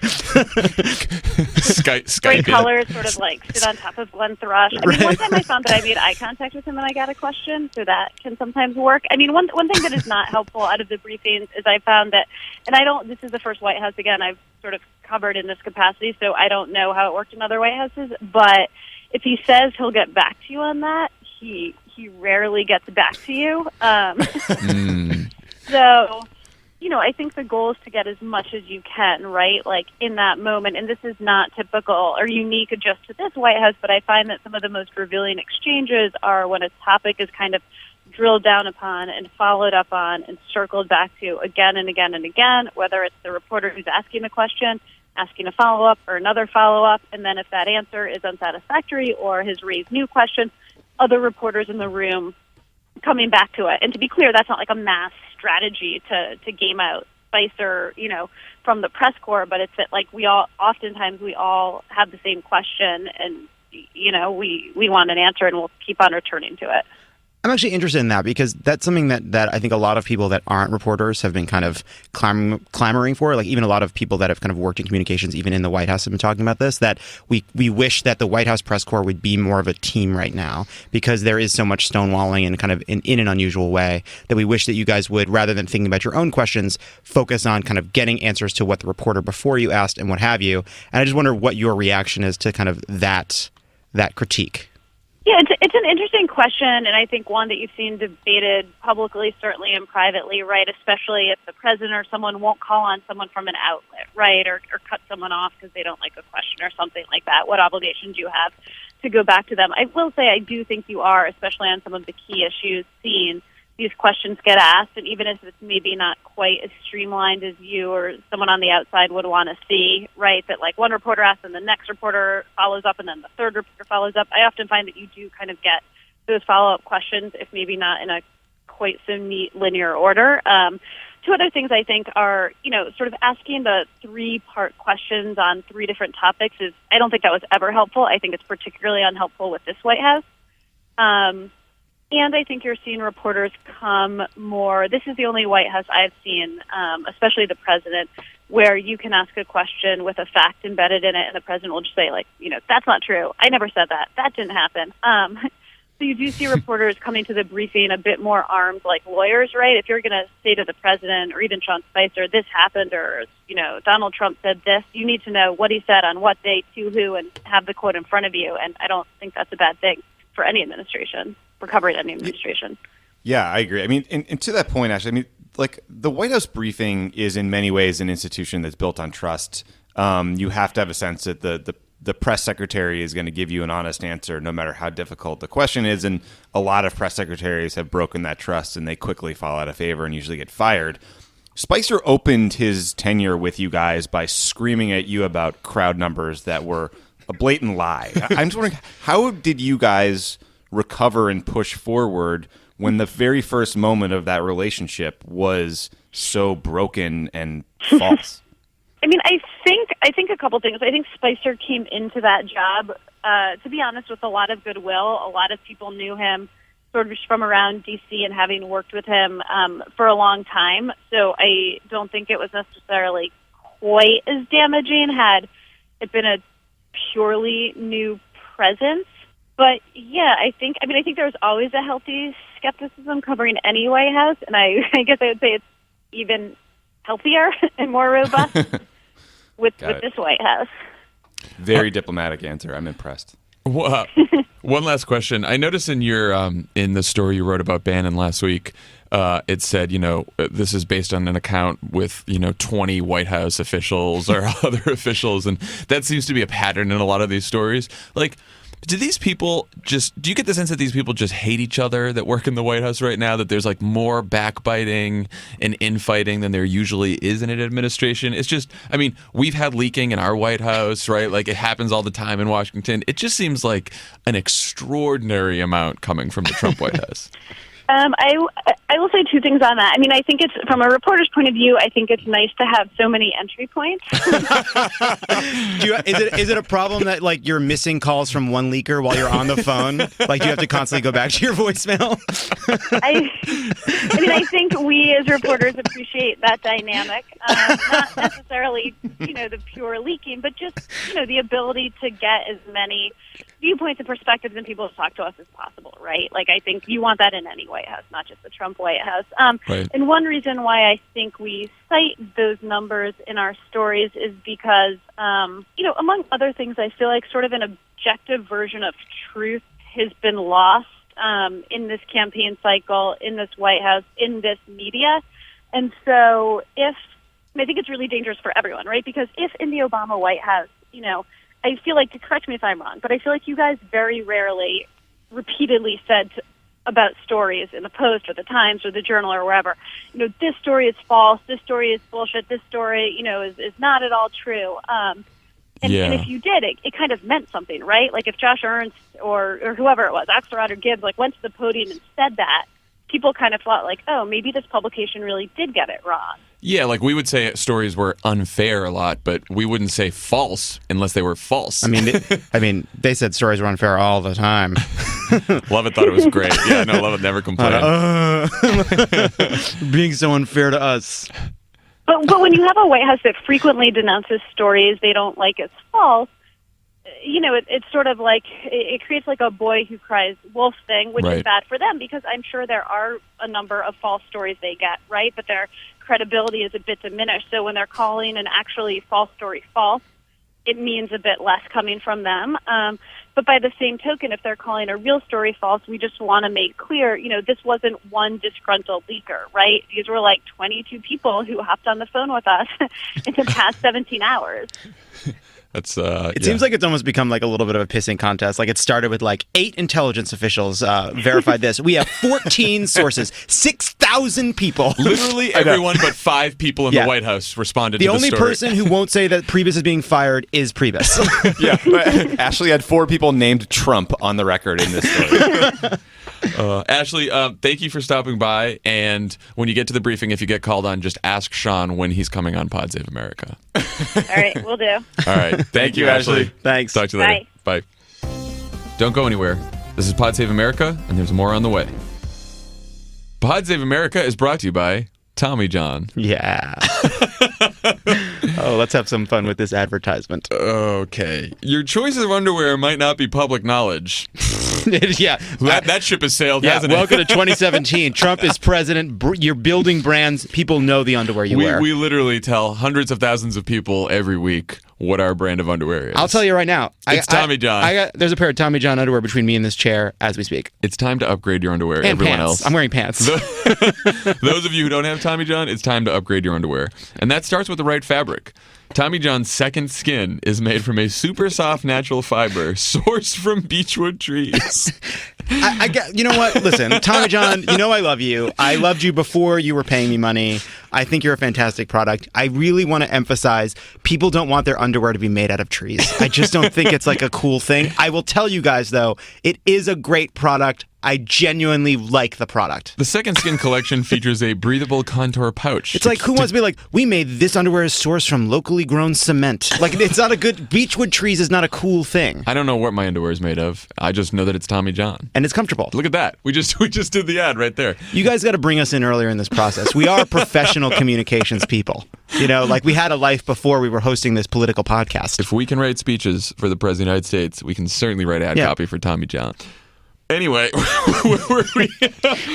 Skype Bright it. colors, sort of like sit on top of Glenn Thrush. I mean, one time I found that I made eye contact with him and I got a question, so that can sometimes work. I mean, one thing that is not helpful out of the briefings is I found that, and this is the first White House, again, I've sort of covered in this capacity, so I don't know how it worked in other White Houses, but if he says he'll get back to you on that, he rarely gets back to you. So, I think the goal is to get as much as you can, right? Like in that moment, and this is not typical or unique just to this White House, but I find that some of the most revealing exchanges are when a topic is kind of drilled down upon and followed up on and circled back to again and again and again, whether it's the reporter who's asking the question, asking a follow-up or another follow-up, and then if that answer is unsatisfactory or has raised new questions, other reporters in the room coming back to it. And to be clear, that's not like a mass strategy to game out Spicer, from the press corps, but it's that like we all have the same question and, we want an answer and we'll keep on returning to it. I'm actually interested in that because that's something that I think a lot of people that aren't reporters have been kind of clamoring for. Like even a lot of people that have kind of worked in communications, even in the White House, have been talking about this, that we wish that the White House press corps would be more of a team right now because there is so much stonewalling and kind of in an unusual way that we wish that you guys would, rather than thinking about your own questions, focus on kind of getting answers to what the reporter before you asked and what have you. And I just wonder what your reaction is to kind of that critique. Yeah, it's an interesting question, and I think one that you've seen debated publicly, certainly and privately, right, especially if the president or someone won't call on someone from an outlet, right, or cut someone off because they don't like a question or something like that. What obligations do you have to go back to them? I will say I do think you are, especially on some of the key issues, seeing these questions get asked, and even if it's maybe not quite as streamlined as you or someone on the outside would want to see, right, that like one reporter asks and the next reporter follows up and then the third reporter follows up, I often find that you do kind of get those follow-up questions, if maybe not in a quite so neat linear order. Two other things I think are, sort of asking the three-part questions on three different topics is, I don't think that was ever helpful. I think it's particularly unhelpful with this White House. And I think you're seeing reporters come more. This is the only White House I've seen, especially the president, where you can ask a question with a fact embedded in it, and the president will just say, like, that's not true. I never said that. That didn't happen. So you do see reporters coming to the briefing a bit more armed like lawyers, right? If you're going to say to the president or even Sean Spicer, this happened, or, Donald Trump said this, you need to know what he said on what day to who and have the quote in front of you. And I don't think that's a bad thing for any administration. Covering any administration. Yeah, I agree. I mean, and to that point, Ashley, like the White House briefing is in many ways an institution that's built on trust. You have to have a sense that the press secretary is going to give you an honest answer no matter how difficult the question is. And a lot of press secretaries have broken that trust and they quickly fall out of favor and usually get fired. Spicer opened his tenure with you guys by screaming at you about crowd numbers that were a blatant lie. I'm just wondering, how did you guys recover and push forward when the very first moment of that relationship was so broken and false? I mean, I think a couple things. I think Spicer came into that job, to be honest, with a lot of goodwill. A lot of people knew him sort of from around D.C. and having worked with him for a long time. So I don't think it was necessarily quite as damaging had it been a purely new presence. But yeah, I think there was always a healthy skepticism covering any White House, and I guess I would say it's even healthier and more robust with this White House. Very diplomatic answer. I'm impressed. One last question. I noticed in your in the story you wrote about Bannon last week, it said, this is based on an account with, 20 White House officials or other officials, and that seems to be a pattern in a lot of these stories. Like, do you get the sense that these people just hate each other that work in the White House right now, that there's like more backbiting and infighting than there usually is in an administration? It's just, we've had leaking in our White House, right? Like it happens all the time in Washington. It just seems like an extraordinary amount coming from the Trump White House. I will say two things on that. I mean, I think it's, from a reporter's point of view, I think it's nice to have so many entry points. Is it a problem that like you're missing calls from one leaker while you're on the phone? Like you have to constantly go back to your voicemail? I mean, I think we as reporters appreciate that dynamic. Not necessarily, the pure leaking, but just, the ability to get as many viewpoints and perspectives and people to talk to us as possible, right? Like, I think you want that in any White House, not just the Trump White House. Right. And one reason why I think we cite those numbers in our stories is because, among other things, I feel like sort of an objective version of truth has been lost in this campaign cycle, in this White House, in this media. And so I think it's really dangerous for everyone, right? Because if in the Obama White House, I feel like, correct me if I'm wrong, but I feel like you guys very rarely repeatedly said about stories in the Post or the Times or the Journal or wherever, this story is false, this story is bullshit, this story, is not at all true. And if you did, it kind of meant something, right? Like if Josh Ernst or whoever it was, Axelrod or Gibbs, went to the podium and said that, people kind of thought oh, maybe this publication really did get it wrong. Yeah, we would say stories were unfair a lot, but we wouldn't say false unless they were false. I mean, they said stories were unfair all the time. Lovett thought it was great. Yeah, no, Lovett never complained. Being so unfair to us. But when you have a White House that frequently denounces stories they don't like as false, it's sort of it creates a boy who cries wolf thing, which Right. is bad for them because I'm sure there are a number of false stories they get, right? But their credibility is a bit diminished. So when they're calling an actually false story false, it means a bit less coming from them. But by the same token, if they're calling a real story false, we just want to make clear, this wasn't one disgruntled leaker, right? These were 22 people who hopped on the phone with us in the past 17 hours. That's It seems like it's almost become a little bit of a pissing contest. It started with 8 intelligence officials verified this. We have 14 sources, 6,000 people. literally everyone but 5 people in the White House responded to the only story. person who won't say that Priebus is being fired is Priebus. Yeah, but Ashley had 4 people named Trump on the record in this story. Ashley, thank you for stopping by. And when you get to the briefing, if you get called on, just ask Sean when he's coming on Pod Save America. All right, we'll do. All right. Thank you, Ashley. Thanks. Talk to you later. Bye. Don't go anywhere. This is Pod Save America, and there's more on the way. Pod Save America is brought to you by Tommy John. Yeah. Oh, let's have some fun with this advertisement. Okay. Your choices of underwear might not be public knowledge. Yeah. That ship has sailed, hasn't it? Welcome to 2017. Trump is president. You're building brands. People know the underwear you wear. We literally tell hundreds of thousands of people every week what our brand of underwear is. I'll tell you right now. It's Tommy John. There's a pair of Tommy John underwear between me and this chair as we speak. It's time to upgrade your underwear. And Everyone pants. else. I'm wearing pants. Those of you who don't have Tommy John, it's time to upgrade your underwear. And that starts with the right fabric. Tommy John's Second Skin is made from a super soft natural fiber sourced from beechwood trees. I get, you know what? Listen, Tommy John, I love you. I loved you before you were paying me money. I think you're a fantastic product. I really want to emphasize people don't want their underwear to be made out of trees. I just don't think it's a cool thing. I will tell you guys, though, it is a great product. I genuinely like the product. The Second Skin collection features a breathable contour pouch. It's who wants to be we made this underwear is sourced from locally grown cement. It's not a good, beechwood trees is not a cool thing. I don't know what my underwear is made of. I just know that it's Tommy John. And it's comfortable. Look at that. We just did the ad right there. You guys got to bring us in earlier in this process. We are professional communications people. We had a life before we were hosting this political podcast. If we can write speeches for the President of the United States, we can certainly write ad copy for Tommy John. Anyway,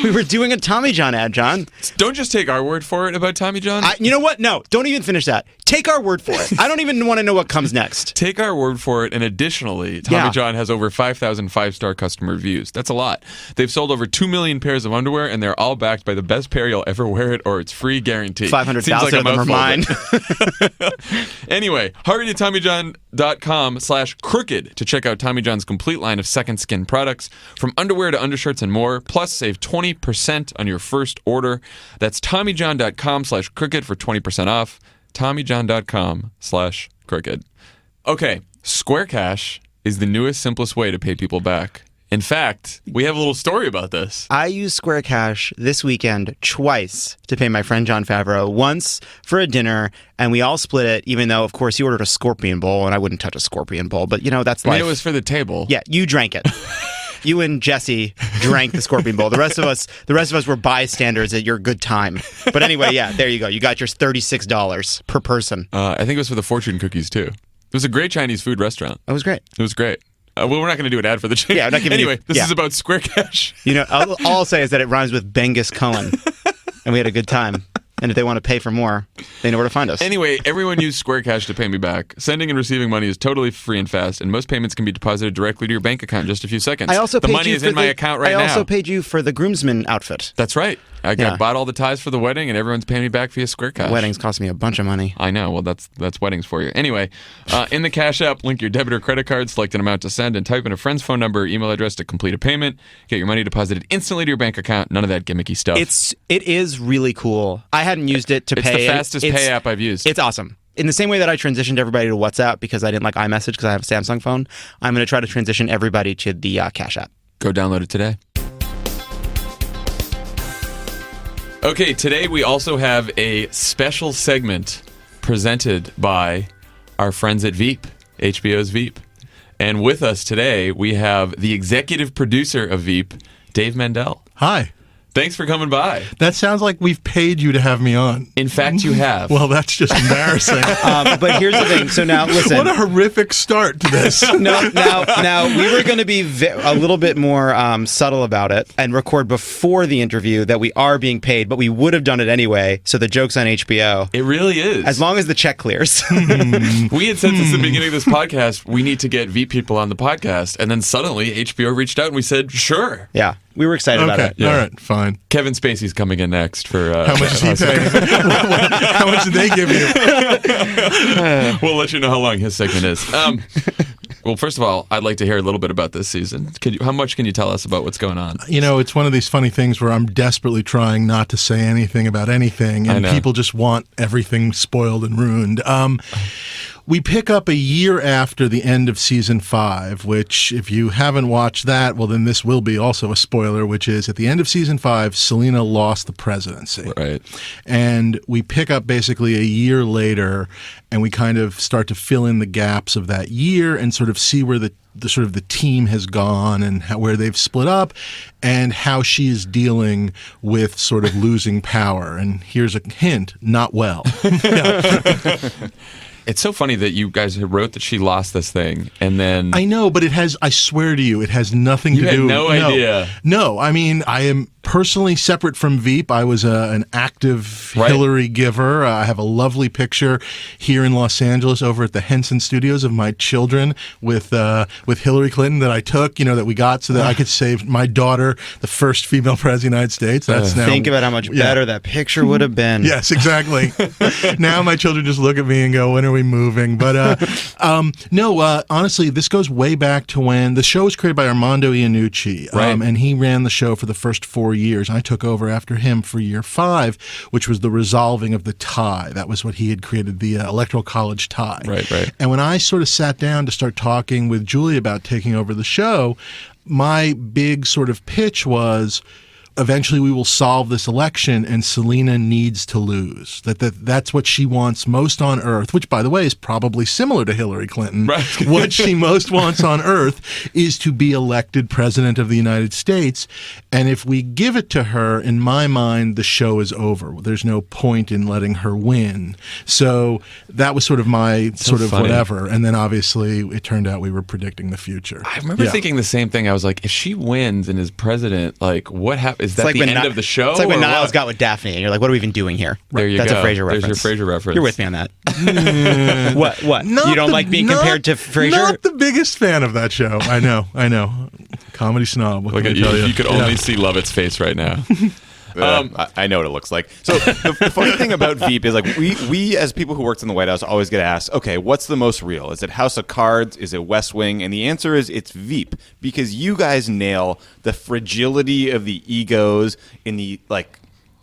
we were doing a Tommy John ad, John. Don't just take our word for it about Tommy John. You know what? No, don't even finish that. Take our word for it. I don't even want to know what comes next. Take our word for it, and additionally, Tommy John has over 5,000 five-star customer reviews. That's a lot. They've sold over 2 million pairs of underwear, and they're all backed by the best pair you'll ever wear it, or it's free guarantee. 500,000 of them are mine. Anyway, hurry to TommyJohn.com/crooked to check out Tommy John's complete line of Second Skin products, from underwear to undershirts and more. Plus, save 20% on your first order. That's TommyJohn.com/crooked for 20% off. TommyJohn.com/crooked. Okay, Square Cash is the newest, simplest way to pay people back In fact, we have a little story about this. I used Square Cash this weekend twice to pay my friend Jon Favreau. Once for a dinner, and we all split it, even though, of course, he ordered a scorpion bowl, and I wouldn't touch a scorpion bowl. But, that's I life. mean, it was for the table. Yeah, you drank it. You and Jesse drank the scorpion bowl. The rest of us were bystanders at your good time. But anyway, yeah, there you go. You got your $36 per person. I think it was for the fortune cookies, too. It was a great Chinese food restaurant. It was great. It was great. Well, we're not going to do an ad for the Chinese. Yeah, I'm not giving you- Anyway, this yeah. is about Square Cash. All I'll say is that it rhymes with Genghis Khan. And we had a good time. And if they want to pay for more, they know where to find us. Anyway, everyone used Square Cash to pay me back. Sending and receiving money is totally free and fast, and most payments can be deposited directly to your bank account in just a few seconds. The money is in my account right now. I also paid you for the groomsman outfit. That's right. I bought all the ties for the wedding, and everyone's paying me back via Square Cash. Weddings cost me a bunch of money. I know. Well, that's weddings for you. Anyway, in the Cash App, link your debit or credit card, select an amount to send, and type in a friend's phone number or email address to complete a payment. Get your money deposited instantly to your bank account. None of that gimmicky stuff. It is really cool. I hadn't used it to pay. It's the fastest pay app I've used. It's awesome. In the same way that I transitioned everybody to WhatsApp because I didn't like iMessage because I have a Samsung phone, I'm going to try to transition everybody to the Cash App. Go download it today. Okay, today we also have a special segment presented by our friends at VEEP, HBO's VEEP. And with us today, we have the executive producer of VEEP, Dave Mandel. Hi. Thanks for coming by. That sounds like we've paid you to have me on. In fact, you have. Well, that's just embarrassing. But here's the thing. So now, listen. What a horrific start to this. Now, we were going to be a little bit more subtle about it and record before the interview that we are being paid, but we would have done it anyway. So the joke's on HBO. It really is. As long as the check clears. We had said since the beginning of this podcast, we need to get VEEP people on the podcast. And then suddenly HBO reached out and we said, sure. Yeah. We were excited about it. All right, fine. Kevin Spacey's coming in next for... How much is he paying? How much did they give you? We'll let you know how long his segment is. Well, first of all, I'd like to hear a little bit about this season. How much can you tell us about what's going on? It's one of these funny things where I'm desperately trying not to say anything about anything, and people just want everything spoiled and ruined. We pick up a year after the end of season 5, which if you haven't watched that, well, then this will be also a spoiler, which is at the end of season 5, Selena lost the presidency. Right. And we pick up basically a year later, and we kind of start to fill in the gaps of that year and sort of see where the sort of the team has gone and where they've split up and how she is dealing with sort of losing power. And here's a hint, not well. It's so funny that you guys wrote that she lost this thing, and then... I know, but I swear to you, it has nothing to do... You had no idea. No, I mean, I am personally separate from VEEP. I was an active Hillary giver. I have a lovely picture here in Los Angeles over at the Henson Studios of my children with Hillary Clinton that I took, that we got so that I could save my daughter, the first female president of the United States. That's now... Think about how much better that picture would have been. Yes, exactly. Now my children just look at me and go, when are we moving? But honestly, this goes way back to when the show was created by Armando Iannucci, and he ran the show for the first 4 years. I took over after him for year 5, which was the resolving of the tie. That was what he had created, the Electoral College tie. Right. And when I sort of sat down to start talking with Julie about taking over the show, my big sort of pitch was, eventually we will solve this election and Selena needs to lose. That's what she wants most on earth, which, by the way, is probably similar to Hillary Clinton. Right. What she most wants on earth is to be elected president of the United States. And if we give it to her, in my mind, the show is over. There's no point in letting her win. So that was sort of my funny. whatever. And then obviously it turned out we were predicting the future. I remember thinking the same thing. I was like, if she wins and is president, like, what happens? Is that like the when end of the show? It's like when or Niles what? got with Daphne, and you're like, what are we even doing here? There you That's go. a Frasier reference. There's your Frasier reference. You're with me on that. What? You don't like being compared to Frasier? Not the biggest fan of that show. I know. Comedy snob. What Look can at I tell you. you? You could only see Lovett's face right now. I know what it looks like. So the funny thing about VEEP is, like, we as people who worked in the White House always get asked, okay, what's the most real? Is it House of Cards? Is it West Wing? And the answer is it's VEEP, because you guys nail the fragility of the egos in the, like,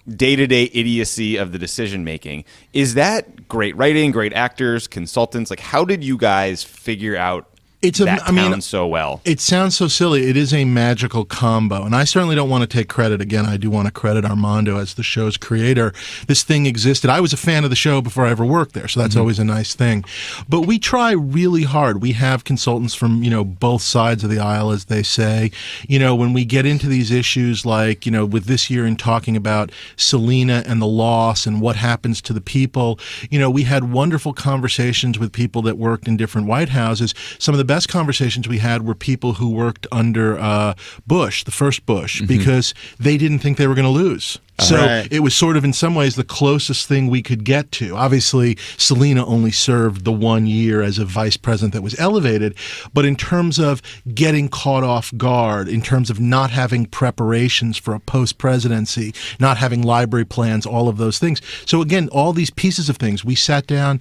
day-to-day idiocy of the decision making. Is that great writing, great actors, consultants? Like, how did you guys figure out town so well. It sounds so silly. It is a magical combo, and I certainly don't want to take credit. Again, I do want to credit Armando as the show's creator. This thing existed. I was a fan of the show before I ever worked there, so that's always a nice thing. But we try really hard. We have consultants from, both sides of the aisle, as they say. When we get into these issues like, with this year in talking about Selena and the loss and what happens to the people, we had wonderful conversations with people that worked in different White Houses. Some of the best conversations we had were people who worked under Bush, the first Bush, because they didn't think they were going to lose. So it was sort of in some ways the closest thing we could get to. Obviously, Selena only served the 1 year as a vice president that was elevated. But in terms of getting caught off guard, in terms of not having preparations for a post-presidency, not having library plans, all of those things. So again, all these pieces of things, we sat down.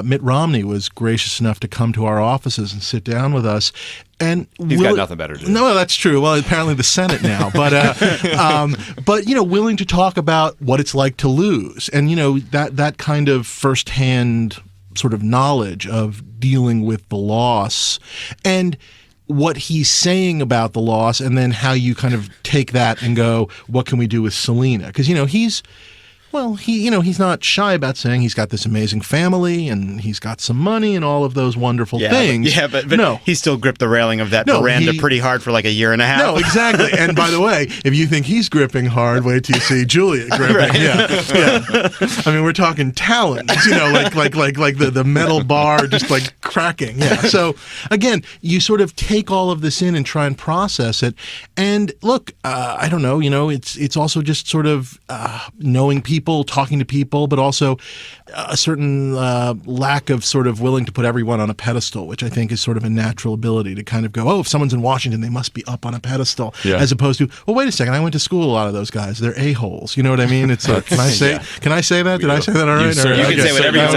Mitt Romney was gracious enough to come to our offices and sit down with us. And he's got nothing better to do. No, that's true. Well, apparently the Senate now, but willing to talk about what it's like to lose, and that kind of firsthand sort of knowledge of dealing with the loss, and what he's saying about the loss, and then how you kind of take that and go, what can we do with Selena? Because he's not shy about saying he's got this amazing family and he's got some money and all of those wonderful things. But no, he still gripped the railing of that veranda pretty hard for like a year and a half. No, exactly. And by the way, if you think he's gripping hard, wait till you see Julia gripping. Right. Yeah. I mean, we're talking talons, like the metal bar just like cracking. Yeah. So again, you sort of take all of this in and try and process it. And look, I don't know. It's also just sort of knowing people, talking to people, but also a certain lack of sort of willing to put everyone on a pedestal, which I think is sort of a natural ability to kind of go, oh, if someone's in Washington, they must be up on a pedestal, as opposed to, well, wait a second, I went to school with a lot of those guys. They're a-holes. You know what I mean? It's like, can I say that? Did I say that all right? You can say whatever you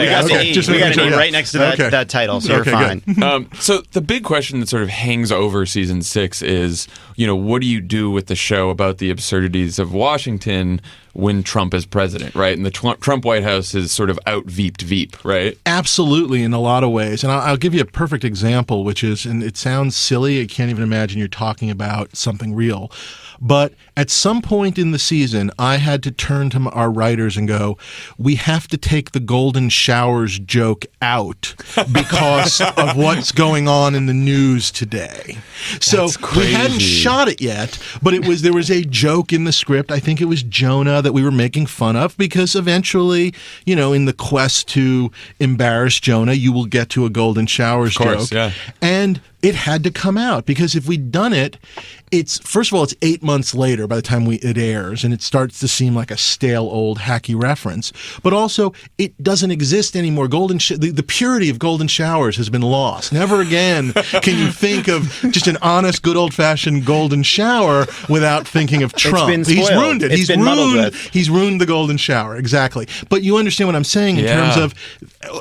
say. We got an E right next to that title, so you're fine. So the big question that sort of hangs over season 6 is, what do you do with the show about the absurdities of Washington when Trump is president, right? And the Trump White House is sort of out-veeped Veep, right? Absolutely, in a lot of ways. And I'll give you a perfect example, which is, and it sounds silly, I can't even imagine you're talking about something real. But at some point in the season, I had to turn to our writers and go, we have to take the golden showers joke out because of what's going on in the news today. So we hadn't shot it yet, but there was a joke in the script. I think it was Jonah that we were making fun of, because eventually, in the quest to embarrass Jonah, you will get to a golden showers joke. Yeah. And it had to come out, because if we'd done it, first of all, it's 8 months later by the time it airs, and it starts to seem like a stale, old, hacky reference. But also, it doesn't exist anymore. The purity of golden showers has been lost. Never again can you think of just an honest, good old-fashioned golden shower without thinking of Trump. It's been spoiled. He's ruined it. It's been muddled with. He's ruined the golden shower. Exactly. But you understand what I'm saying in terms of,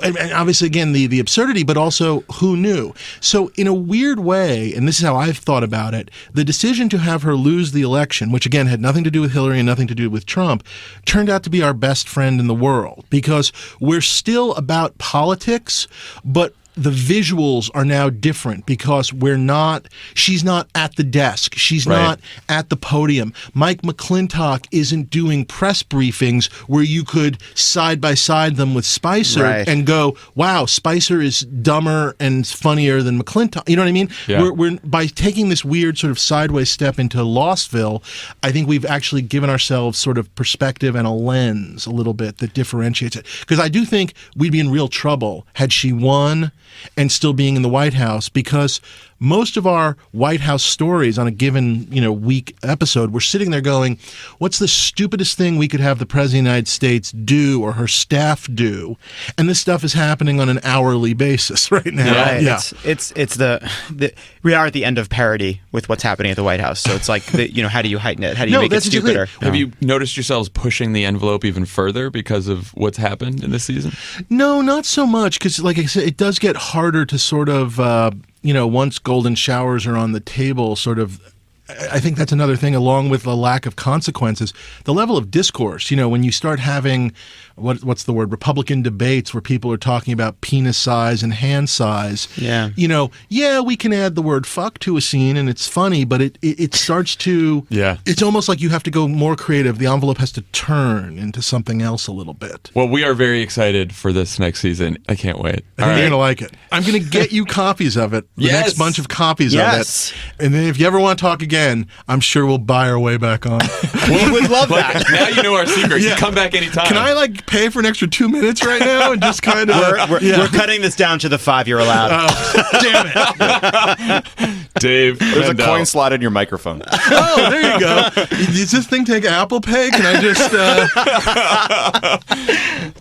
and obviously, again, the absurdity, but also who knew. So in a weird way, and this is how I've thought about it, the decision to have her lose the election, which again had nothing to do with Hillary and nothing to do with Trump, turned out to be our best friend in the world, because we're still about politics, but the visuals are now different, because she's not at the desk. She's not at the podium. Mike McClintock isn't doing press briefings where you could side by side them with Spicer and go, wow, Spicer is dumber and funnier than McClintock. You know what I mean? Yeah. We're by taking this weird sort of sideways step into Lostville, I think we've actually given ourselves sort of perspective and a lens a little bit that differentiates it. Because I do think we'd be in real trouble had she won and still being in the White House, because most of our White House stories on a given, week episode, we're sitting there going, what's the stupidest thing we could have the President of the United States do or her staff do? And this stuff is happening on an hourly basis right now. Right. Yeah. It's we are at the end of parody with what's happening at the White House. So it's like, how do you heighten it? How do you make it stupider? Have you noticed yourselves pushing the envelope even further because of what's happened in this season? No, not so much, because like I said, it does get harder to sort of, once golden showers are on the table, sort of I think that's another thing, along with the lack of consequences, the level of discourse. When you start having, what's the word, Republican debates where people are talking about penis size and hand size. Yeah. We can add the word fuck to a scene and it's funny, but it starts to, it's almost like you have to go more creative. The envelope has to turn into something else a little bit. Well, we are very excited for this next season. I can't wait. I think you're going to like it. I'm going to get you copies of it. The next bunch of copies of it. And then if you ever want to talk again, I'm sure we'll buy our way back on. We would love that. Now you know our secret. You come back anytime. Can I pay for an extra 2 minutes right now and just kind of... We're cutting this down to the 5 you're allowed. Damn it. Dave There's Mandel. a coin slot in your microphone. Oh, there you go. Does this thing take Apple Pay? Can I just...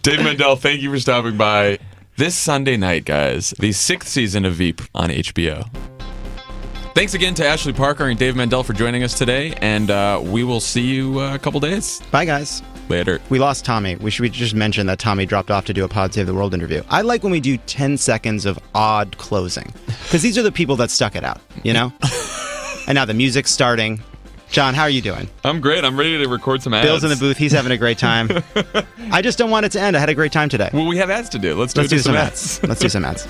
Dave Mandel, thank you for stopping by. This Sunday night, guys, the 6th season of VEEP on HBO. Thanks again to Ashley Parker and Dave Mandel for joining us today, and we will see you a couple days. Bye, guys. Later. We lost Tommy. We should just mention that Tommy dropped off to do a Pod Save the World interview. I like when we do 10 seconds of odd closing, because these are the people that stuck it out, And now the music's starting. John, how are you doing? I'm great. I'm ready to record some ads. Bill's in the booth. He's having a great time. I just don't want it to end. I had a great time today. Well, we have ads to do. Let's do some ads. Let's do some ads.